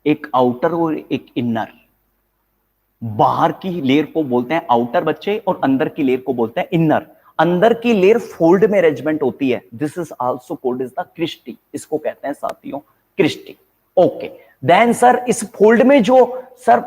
एक आउटर और एक इनर। बाहर की लेयर को बोलते हैं आउटर बच्चे, और अंदर की लेयर को बोलते हैं इनर। अंदर की लेयर फोल्ड में अरेंजमेंट होती है, this is also called is the cristae, इसको कहते हैं साथियों क्रिस्टी। ओके, देन सर इस फोल्ड में जो सर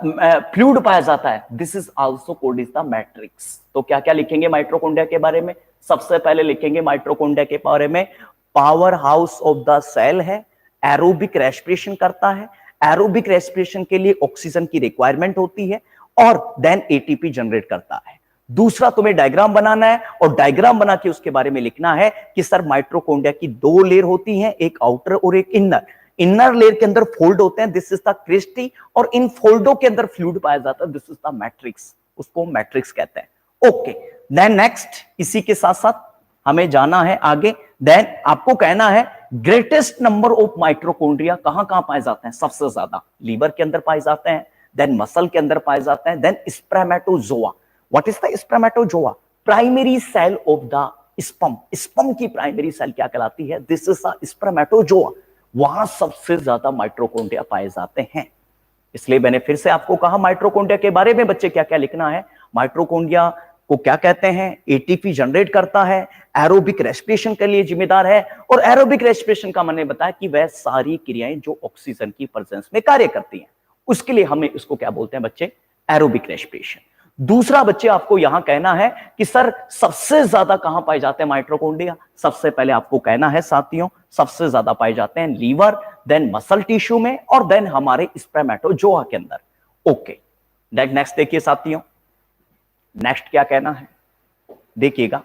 फ्लूइड पाया जाता है, this is also called is the matrix. तो क्या क्या लिखेंगे माइटोकॉन्ड्रिया के बारे में? सबसे पहले लिखेंगे माइटोकॉन्ड्रिया के बारे में, power house of the cell है, एरोबिक रेस्पिरेशन करता है, एरोबिक रेस्पिरेशन के लिए ऑक्सीजन की रिक्वायरमेंट होती है, और देन एटीपी जनरेट करता है। दूसरा तुम्हें डायग्राम बनाना है, और डायग्राम बना के उसके बारे में लिखना है कि सर माइटोकॉन्ड्रिया की दो लेयर होती हैं, एक आउटर और एक इनर। इनर लेयर के अंदर फोल्ड होते हैं, दिस इज द क्रिस्टी, और इन फोल्डों के अंदर फ्लूइड पाया जाता है, दिस इज द मैट्रिक्स, उसको मैट्रिक्स कहते हैं। ओके, देन नेक्स्ट इसी के साथ साथ हमें जाना है आगे। देन आपको कहना है ग्रेटेस्ट नंबर ऑफ माइटोकॉन्ड्रिया कहां कहां पाए जाते हैं? सबसे ज्यादा लीवर के अंदर पाए जाते हैं, देन मसल के अंदर पाए जाते हैं, then spermatozoa. What is the spermatozoa? Primary cell of the sperm. Sperm की प्राइमरी सेल क्या कहलाती है? This is the spermatozoa. वहां सबसे ज्यादा माइटोकॉन्ड्रिया पाए जाते हैं। इसलिए मैंने फिर से आपको कहा माइटोकॉन्ड्रिया के बारे में बच्चे क्या क्या लिखना है। माइटोकॉन्ड्रिया को क्या कहते हैं? एटीपी जनरेट करता है, एरोबिक रेस्पिरेशन के लिए जिम्मेदार है, और एरोबिक रेस्पिरेशन का मैंने बताया कि वह सारी क्रियाएं जो ऑक्सीजन की प्रेजेंस में कार्य करती हैं, उसके लिए हमें इसको क्या बोलते हैं बच्चे? Aerobic respiration. दूसरा बच्चे आपको यहां कहना है कि सर सबसे ज्यादा कहां पाए जाते हैं माइटोकॉन्ड्रिया? सबसे पहले आपको कहना है साथियों, सबसे ज्यादा पाए जाते हैं लीवर, देन मसल टिश्यू में, और देन हमारे स्पर्मेटोजोआ के अंदर। ओके, नेक्स्ट देखिए साथियों, नेक्स्ट क्या कहना है देखिएगा,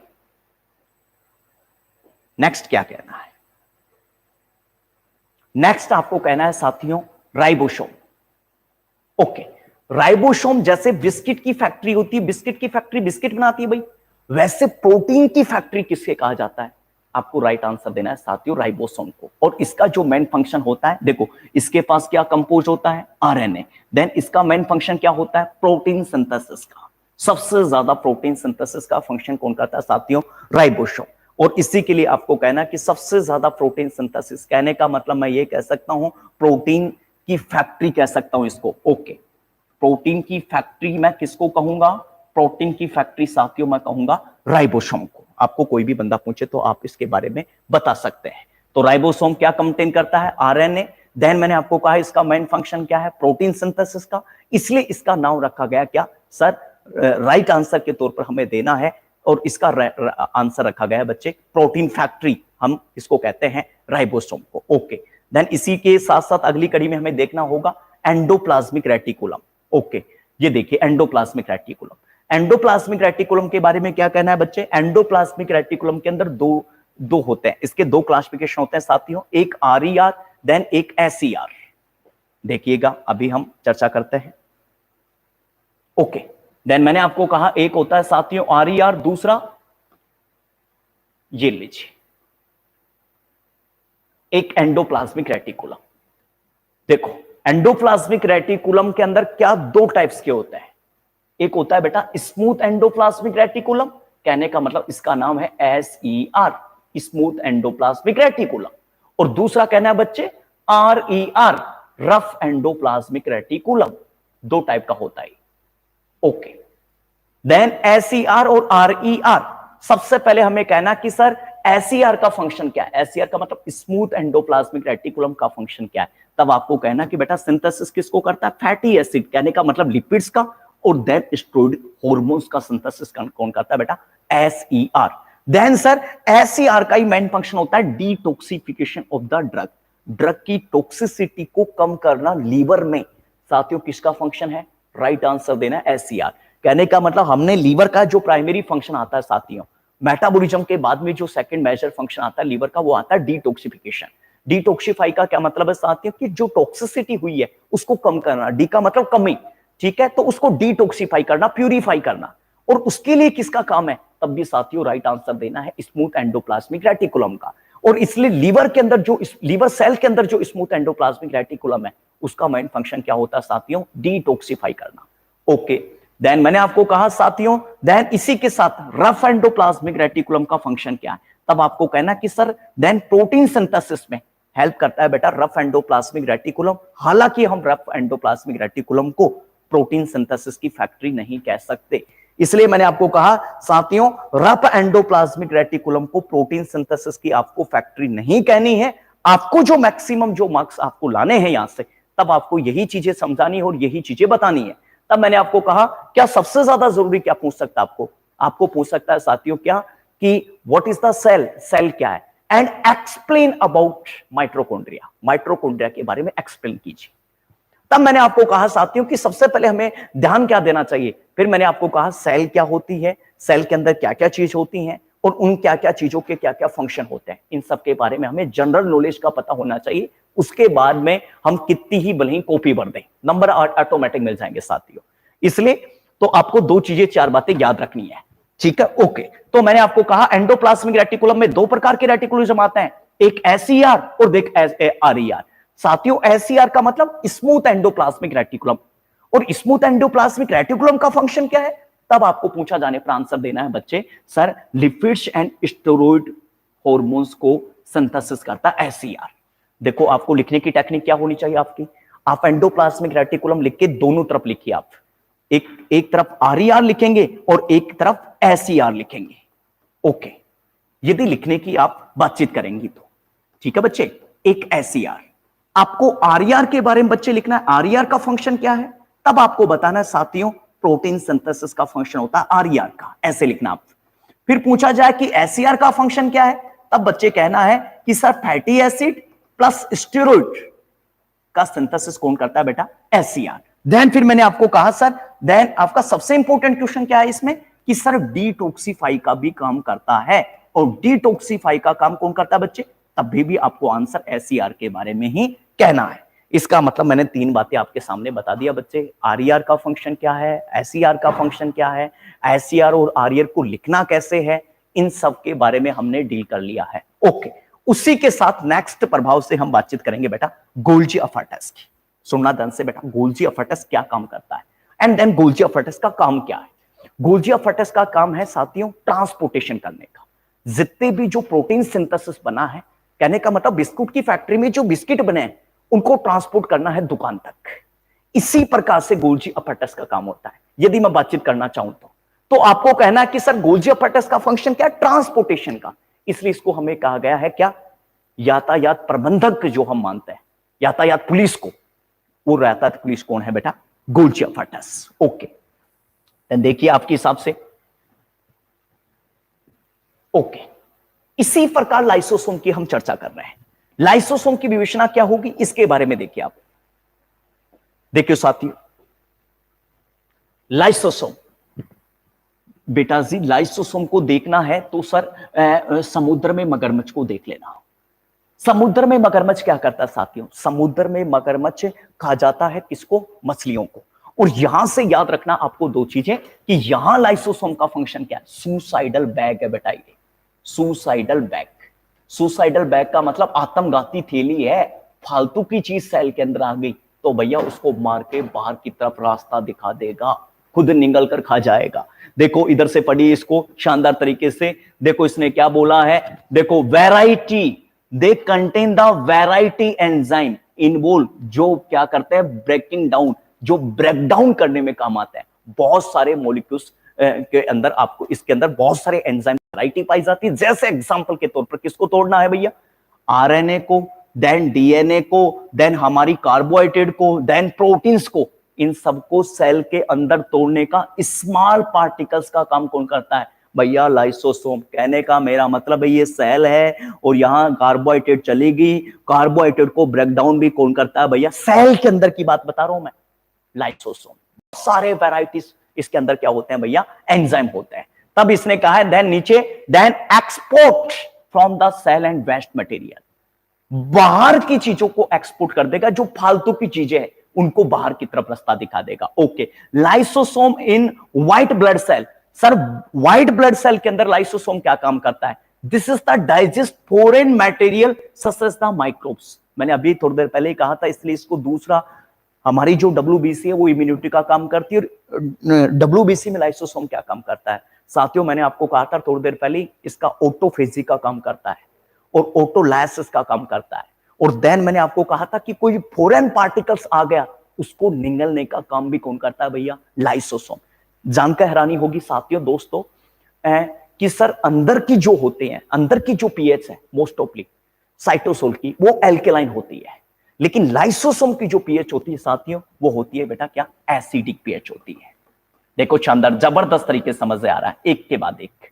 नेक्स्ट क्या कहना है। नेक्स्ट आपको कहना है साथियों राइबोसोम। ओके, राइबोसोम जैसे बिस्किट की फैक्ट्री होती है, बिस्किट की फैक्ट्री बिस्किट बनाती है भाई, वैसे प्रोटीन की फैक्ट्री किससे कहा जाता है? आपको राइट आंसर देना है साथियों राइबोसोम को। और इसका जो मेन फंक्शन होता है, देखो इसके पास क्या कंपोज होता है? आरएनए। देन इसका मेन फंक्शन क्या होता है? प्रोटीन सिंथेसिस का। सबसे ज्यादा प्रोटीन सिंथेसिस का फंक्शन कौन करता है साथियों? राइबोसोम। और इसी के लिए आपको कहना कि सबसे ज्यादा प्रोटीन सिंथेसिस, कहने का मतलब मैं ये कह सकता हूं प्रोटीन की फैक्ट्री कह सकता हूं इसको। ओके, प्रोटीन की फैक्ट्री मैं किसको कहूंगा? प्रोटीन की फैक्ट्री साथियों मैं कहूंगा राइबोसोम को। आपको कोई भी बंदा पूछे तो आप इसके बारे में बता सकते हैं। तो राइबोसोम क्या कंटेन करता है? आरएनए। देन मैंने आपको कहा इसका मेन फंक्शन क्या है? प्रोटीन सिंथेसिस का। इसलिए इसका नाम रखा गया क्या सर? राइट आंसर के तौर पर हमें देना है, और इसका आंसर रखा गया है बच्चे प्रोटीन फैक्ट्री, हम इसको कहते हैं राइबोसोम को। ओके, देन इसी के साथ साथ अगली कड़ी में हमें देखना होगा एंडोप्लाज्मिक रेटिकुलम। ओके, ये देखिए एंडोप्लाज्मिक रेटिकुलम। एंडोप्लाज्मिक रेटिकुलम के बारे में क्या कहना है बच्चे? एंडोप्लाज्मिक रेटिकुलम के अंदर दो होते हैं, इसके दो क्लासिफिकेशन होते हैं साथियों, एक आरईआर देन एक एसईआर। देखिएगा अभी हम चर्चा करते हैं। ओके, देन मैंने आपको कहा एक होता है साथियों आरईआर, दूसरा ये लीजिए एक एंडोप्लाज्मिक रेटिकुलम। देखो एंडोप्लाज्मिक रेटिकुलम के अंदर क्या दो टाइप्स के होते हैं? एक होता है बेटा स्मूथ एंडोप्लाज्मिक रेटिकुलम, कहने का मतलब इसका नाम है एसईआर, स्मूथ एंडोप्लाज्मिक रेटिकुलम। और दूसरा कहना है बच्चे आरईआर, रफ एंडोप्लाज्मिक रेटिकुलम। दो टाइप का होता है। ओके, देन एसईआर और आरईआर सबसे पहले हमें कहना कि सर एसईआर का फंक्शन क्या है, एसईआर का मतलब स्मूथ एंडोप्लाज्मिक रेटिकुलम का फंक्शन क्या है। तब आपको कहना कि बेटा सिंथेसिस किसको करता है, फैटी एसिड, कहने का मतलब लिपिड्स का, और देन स्टेरॉइड हार्मोन्स का सिंथेसिस कौन करता है बेटा, एसईआर। देन सर एसईआर का ही मेन फंक्शन होता है detoxification of the drug, drug की टॉक्सिसिटी को कम करना लीवर में। साथियों किसका फंक्शन है, राइट आंसर देना है एसईआर। कहने का मतलब हमने लीवर का जो प्राइमरी फंक्शन आता है साथियों, मेटाबॉलिज्म के बाद में जो सेकंड मेजर फंक्शन आता है लीवर का, वो आता है डिटॉक्सिफिकेशन। डिटॉक्सिफाई का क्या मतलब है साथियों, कि जो टॉक्सिसिटी हुई है उसको कम करना, डी का मतलब कमी, ठीक है, तो उसको डिटॉक्सिफाई करना, प्यूरिफाई करना। और उसके लिए किसका काम है, तब भी साथियों राइट आंसर देना है स्मूथ एंडोप्लाज्मिक रेटिकुलम का। और इसलिए लीवर के अंदर जो लीवर सेल के अंदर जो स्मूथ एंडोप्लाज्मिक रेटिकुलम है, उसका मेन फंक्शन क्या होता है साथियों, डिटॉक्सिफाई करना। ओके, देन मैंने आपको कहा साथियों, देन इसी के साथ रफ एंडोप्लाज्मिक रेटिकुलम का फंक्शन क्या है, तब आपको कहना कि सर देन प्रोटीन सिंथेसिस में हेल्प करता है बेटा रफ एंडोप्लाज्मिक रेटिकुलम। हालांकि हम रफ एंडोप्लाज्मिक रेटिकुलम को प्रोटीन सिंथेसिस की फैक्ट्री नहीं कह सकते, इसलिए मैंने आपको कहा साथियों रफ एंडोप्लाज्मिक रेटिकुलम को प्रोटीन सिंथेसिस की आपको फैक्ट्री नहीं कहनी है। आपको जो मैक्सिमम जो मार्क्स आपको लाने हैं यहां से, तब आपको यही चीजें समझानी है और यही चीजें बतानी है। तब मैंने आपको कहा क्या सबसे ज्यादा जरूरी क्या पूछ सकता है आपको पूछ सकता है साथियों क्या, कि what is the cell, cell क्या है, and explain about mitochondria, mitochondria के बारे में एक्सप्लेन कीजिए। तब मैंने आपको कहा साथियों कि सबसे पहले हमें ध्यान क्या देना चाहिए, फिर मैंने आपको कहा सेल क्या होती है, सेल के अंदर क्या क्या चीज होती हैं, और उन क्या क्या चीजों के क्या क्या फंक्शन होते हैं, इन सब के बारे में हमें जनरल नॉलेज का पता होना चाहिए। उसके बाद में हम कितनी ही भले ही कॉपी भर दें, नंबर ऑटोमेटिक मिल जाएंगे साथियों। इसलिए तो आपको दो चीजें चार बातें याद रखनी है, ठीक है। ओके, तो मैंने आपको कहा एंडोप्लाज्मिक रेटिकुलम में दो प्रकार के रेटिकुलम आते हैं, एक एसईआर और एक आरईआर। साथियों एसईआर का मतलब स्मूथ एंडोप्लाज्मिक रेटिकुलम, और स्मूथ एंडोप्लाज्मिक रेटिकुलम का फंक्शन क्या है, तब आपको पूछा जाने पर आंसर देना है बच्चे, sir lipids and steroid hormones को सिंथेसिस करता है एसईआर। देखो आपको लिखने की टेक्निक क्या होनी चाहिए आपकी, आप एंडोप्लाज्मिक रेटिकुलम लिख के दोनों तरफ लिखिए, आप एक तरफ आरईआर लिखेंगे और एक तरफ एसईआर लिखेंगे। ओके, यदि लिखने की आप बातचीत करेंगी तो ठीक है बच्चे। एक एसईआर, आपको आरईआर के बारे में बच्चे लिखना है, आरईआर का फंक्शन क्या है, तब आपको बताना है साथियों प्रोटीन सिंथेसिस का फंक्शन होता है आरईआर का, ऐसे लिखना आप। फिर पूछा जाए कि एसईआर का फंक्शन क्या है, तब बच्चे कहना है कि sir fatty acid plus steroid का सिंथेसिस कौन करता है बेटा, एसईआर। देन फिर मैंने आपको कहा सर, देन आपका सबसे इंपॉर्टेंट क्वेश्चन क्या है इसमें, कि सर डिटॉक्सिफाई का भी काम करता है, और डिटॉक्सिफाई का काम कौन करता है बच्चे, तभी भी आपको आंसर एसईआर के बारे में ही कहना है। इसका मतलब मैंने तीन बातें आपके सामने बता दिया बच्चे, आरईआर का फंक्शन क्या है, एसईआर का फंक्शन क्या है, एसईआर और आरईआर को लिखना कैसे है, इन सब के बारे में हमने डील कर लिया है। ओके, उसी के साथ नेक्स्ट प्रभाव से हम बातचीत करेंगे बेटा गोल्जी अफर्टस की। सुनना ध्यान से बेटा, गोल्जी अफर्टस क्या काम करता है, एंड देन गोल्जी अफर्टस का काम क्या है। गोल्जी अफर्टस का काम है साथियों ट्रांसपोर्टेशन करने का। जितने भी जो प्रोटीन सिंथेसिस बना है, कहने का मतलब बिस्कुट की फैक्ट्री में जो बिस्किट बने हैं उनको ट्रांसपोर्ट करना है दुकान तक। इसी प्रकार से गोल्जी अफर्टस का काम होता है। यदि मैं बातचीत करना चाहूं तो आपको कहना है कि सर गोल्जी अफर्टस का फंक्शन क्या है, ट्रांसपोर्टेशन का। इसलिए इसको हमें कहा गया है क्या, यातायात प्रबंधक जो हम मानते हैं, यातायात पुलिस को, वो यातायात पुलिस कौन है बेटा, गोल्जी अफर्टस। ओके, देखिए आपके हिसाब से। ओके, इसी प्रकार लाइसोसोम की हम चर्चा कर रहे हैं। लाइसोसोम की विवेचना क्या होगी इसके बारे में देखिए आप। देखिए साथियों, लाइसोसोम, बेटा जी लाइसोसोम को देखना है तो सर समुद्र में मगरमच्छ को देख लेना। समुद्र में मगरमच्छ क्या करता है साथियों, समुद्र में मगरमच्छ खा जाता है किसको, मछलियों को। और यहां से याद रखना आपको दो चीजें, कि यहां लाइसोसोम का फंक्शन क्या है, सुसाइडल बैग है बेटा, ये सुसाइडल बैग। सुसाइडल बैग का मतलब आत्मघाती थैली है, फालतू की चीज सेल के अंदर आ गई तो भैया उसको मार के बाहर की तरफ रास्ता दिखा देगा, खुद निगल कर खा जाएगा। देखो इधर से पढ़ी इसको शानदार तरीके से, देखो इसने क्या बोला है, देखो variety, they contain the variety enzyme involve, जो क्या करते हैं ब्रेकिंग डाउन, जो ब्रेक डाउन करने में काम आता है। बहुत सारे मॉलिक्यूल्स के अंदर आपको इसके अंदर बहुत सारे एंजाइम वैरायटी पाई जाती है। जैसे एग्जांपल के तौर पर किसको तोड़ना है भैया, आरएनए को, देन डीएनए को, देन हमारी कार्बोहाइड्रेट को, देन प्रोटीन्स को, इन सबको सेल के अंदर तोड़ने का स्मॉल पार्टिकल्स का काम कौन करता है भैया, लाइसोसोम। कहने का मेरा मतलब है ये सेल है और यहां कार्बोहाइड्रेट चलेगी, कार्बोहाइड्रेट को ब्रेक डाउन भी कौन करता है भैया, सेल के अंदर की बात बता रहा हूं मैं, लाइसोसोम। सारे वैरायटीज इसके अंदर क्या होते हैं भैया, एंजाइम होते हैं। तब इसने कहा है देन नीचे, then export from the cell and waste material, बाहर की चीजों को एक्सपोर्ट कर देगा, जो फालतू की चीजें हैं उनको बाहर की तरफ रास्ता दिखा देगा। Okay, lysosome in white blood cell. Sir white blood cell के अंदर लाइसोसोम क्या काम करता है, this is the digest foreign material such as the microbes. मैंने अभी थोड़ी देर पहले ही कहा था, इसलिए इसको दूसरा, हमारी जो WBC है वो इम्यूनिटी का काम करती है, और WBC में लाइसोसोम क्या काम करता है साथियों, मैंने आपको कहा था थोड़ी देर पहले, इसका ऑटोफेजी का काम करता है और ऑटोलाइसिस का काम करता है। और देन मैंने आपको कहा था कि कोई फॉरेन पार्टिकल्स आ गया उसको निगलने का काम भी कौन करता है भैया, लाइसोसोम। जानकर हैरानी होगी साथियों दोस्तों कि सर अंदर की जो होते हैं, अंदर की जो पीएच है मोस्ट ऑफली साइटोसोल की, वो एल्केलाइन होती है, लेकिन लाइसोसोम की जो पीएच होती है साथियों वो होती है बेटा क्या, एसिडिक पीएच होती है। देखो शानदार, जबरदस्त तरीके से समझ आ रहा है, एक के बाद एक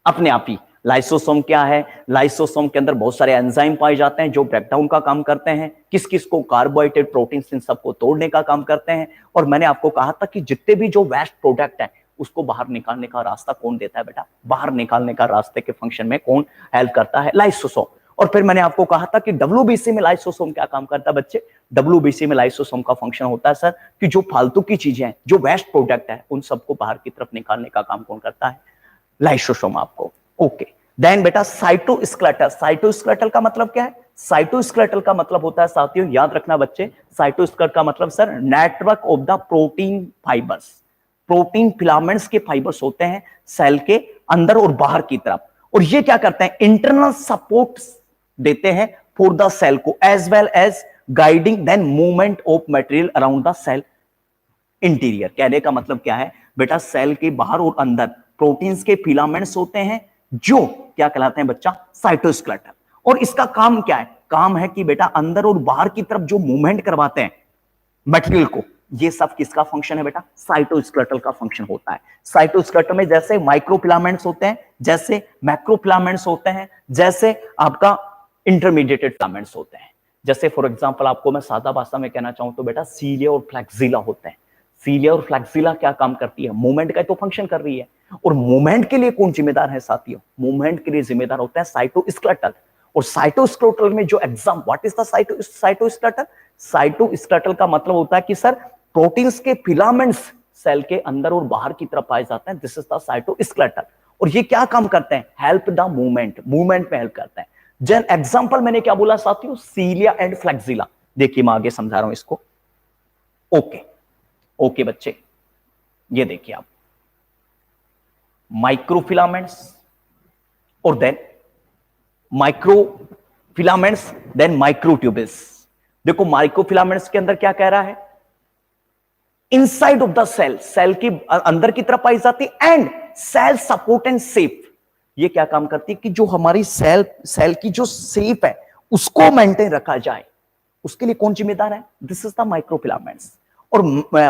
अपने आप ही। लाइसोसोम क्या है, लाइसोसोम के अंदर बहुत सारे एंजाइम पाए जाते हैं जो ब्रेकडाउन का काम करते हैं, किस किस को, कार्बोहाइड्रेट, प्रोटीन्स, इन सबको तोड़ने का काम करते हैं। और मैंने आपको कहा था कि जितने भी जो वेस्ट प्रोडक्ट है उसको बाहर निकालने का रास्ता कौन देता है बेटा, बाहर निकालने का रास्ते के फंक्शन में कौन हेल्प करता है, लाइसोसोम। और फिर मैंने आपको कहा था कि WBC में लाइसोसोम क्या काम करता है बच्चे, WBC में लाइसोसोम का फंक्शन होता है सर कि जो फालतू की चीजें हैं, जो वेस्ट प्रोडक्ट है, उन सबको बाहर की तरफ निकालने का काम कौन करता है, लाइसोसोम आपको। ओके, देन बेटा साइटोस्केलेटल। साइटोस्केलेटल का मतलब क्या है, साइटोस्केलेटल का मतलब होता है साथियों, याद रखना बच्चे, साइटोस्केलेटल का मतलब sir network of the protein fibres. Protein filaments के फाइबर्स होते हैं सेल के अंदर और बाहर की तरफ, और ये क्या करते हैं, इंटरनल सपोर्ट देते हैं फॉर द सेल को, as well as guiding then movement of material around the cell interior. कहने का मतलब क्या है बेटा, सेल के बाहर और अंदर प्रोटीन्स के फिलामेंट्स होते हैं जो क्या कहलाते हैं बच्चा, साइटोस्केलेटल। और इसका काम क्या है, काम है कि बेटा अंदर और बाहर की तरफ जो मूवमेंट करवाते हैं मटेरियल को, ये सब किसका फंक्शन है बेटा, साइटोस्केलेटल का फंक्शन होता है। साइटोस्केलेटल में जैसे माइक्रोफिलामेंट्स होते हैं, जैसे मैक्रोफिलामेंट्स होते हैं, जैसे आपका इंटरमीडिएटेड फिलामेंट्स होते हैं। जैसे फॉर एग्जांपल आपको मैं सादा भाषा में कहना चाहूं तो बेटा सीलिया और फ्लैक्सिला होते हैं। सीलिया और फ्लैक्सिला क्या काम करती है, मूवमेंट का तो फंक्शन कर रही है। और मूवमेंट के लिए कौन जिम्मेदार है साथियों, मूवमेंट के लिए जिम्मेदार होता है साइटोस्केलेटल। और साइटोस्केलेटल में जो exam, what is the cytoskeletal, cytoskeletal का मतलब होता है कि सर प्रोटीन्स के फिलामेंट्स सेल के अंदर और बाहर की तरफ पाए जाते हैं, दिस इज द साइटोस्केलेटल। और ये क्या काम करते हैं, हेल्प द मूवमेंट, मूवमेंट में हेल्प करते हैं। जन एग्जांपल मैंने क्या बोला साथियों, सीलिया एंड फ्लैक्सिला। देखिए मैं आगे समझा रहा हूं इसको। ओके ओके बच्चे, ये देखिए आप, माइक्रोफिलामेंट्स और देन माइक्रोफिलामेंट्स देन माइक्रोट्यूबल्स। देखो माइक्रोफिलामेंट्स के अंदर क्या कह रहा है, inside of the cell, cell की अंदर की तरफ पाई जाती है, and cell support and shape. ये क्या काम करती है कि जो हमारी सेल की जो शेप है उसको मेंटेन रखा जाए, उसके लिए कौन जिम्मेदार है, दिस इज द माइक्रोफिलामेंट्स। और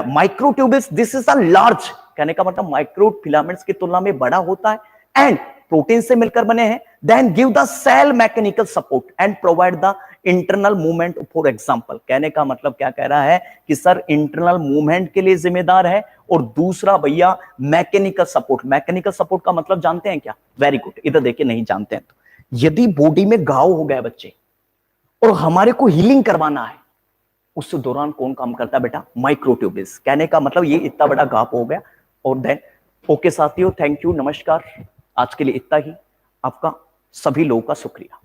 microtubules, this is the large, कहने का मतलब माइक्रोफिलामेंट्स की तुलना में बड़ा होता है, एंड प्रोटीन से मिलकर बने हैं, then give the cell mechanical support and provide the internal movement. For example, कहने का मतलब क्या कह रहा है कि सर इंटरनल मूवमेंट के लिए जिम्मेदार है, और दूसरा भैया मैकेनिकल सपोर्ट। मैकेनिकल सपोर्ट का मतलब जानते हैं क्या, वेरी गुड, इधर देखिए नहीं जानते हैं तो, यदि बॉडी में घाव हो गया बच्चे और हमारे को हीलिंग करवाना है, उस दौरान कौन काम करता है बेटा, माइक्रोट्यूबल्स। कहने का मतलब ये इतना बड़ा घाव हो गया। और देन ओके साथियों, थैंक यू, नमस्कार, आज के लिए इतना ही। आपका सभी लोगों का शुक्रिया।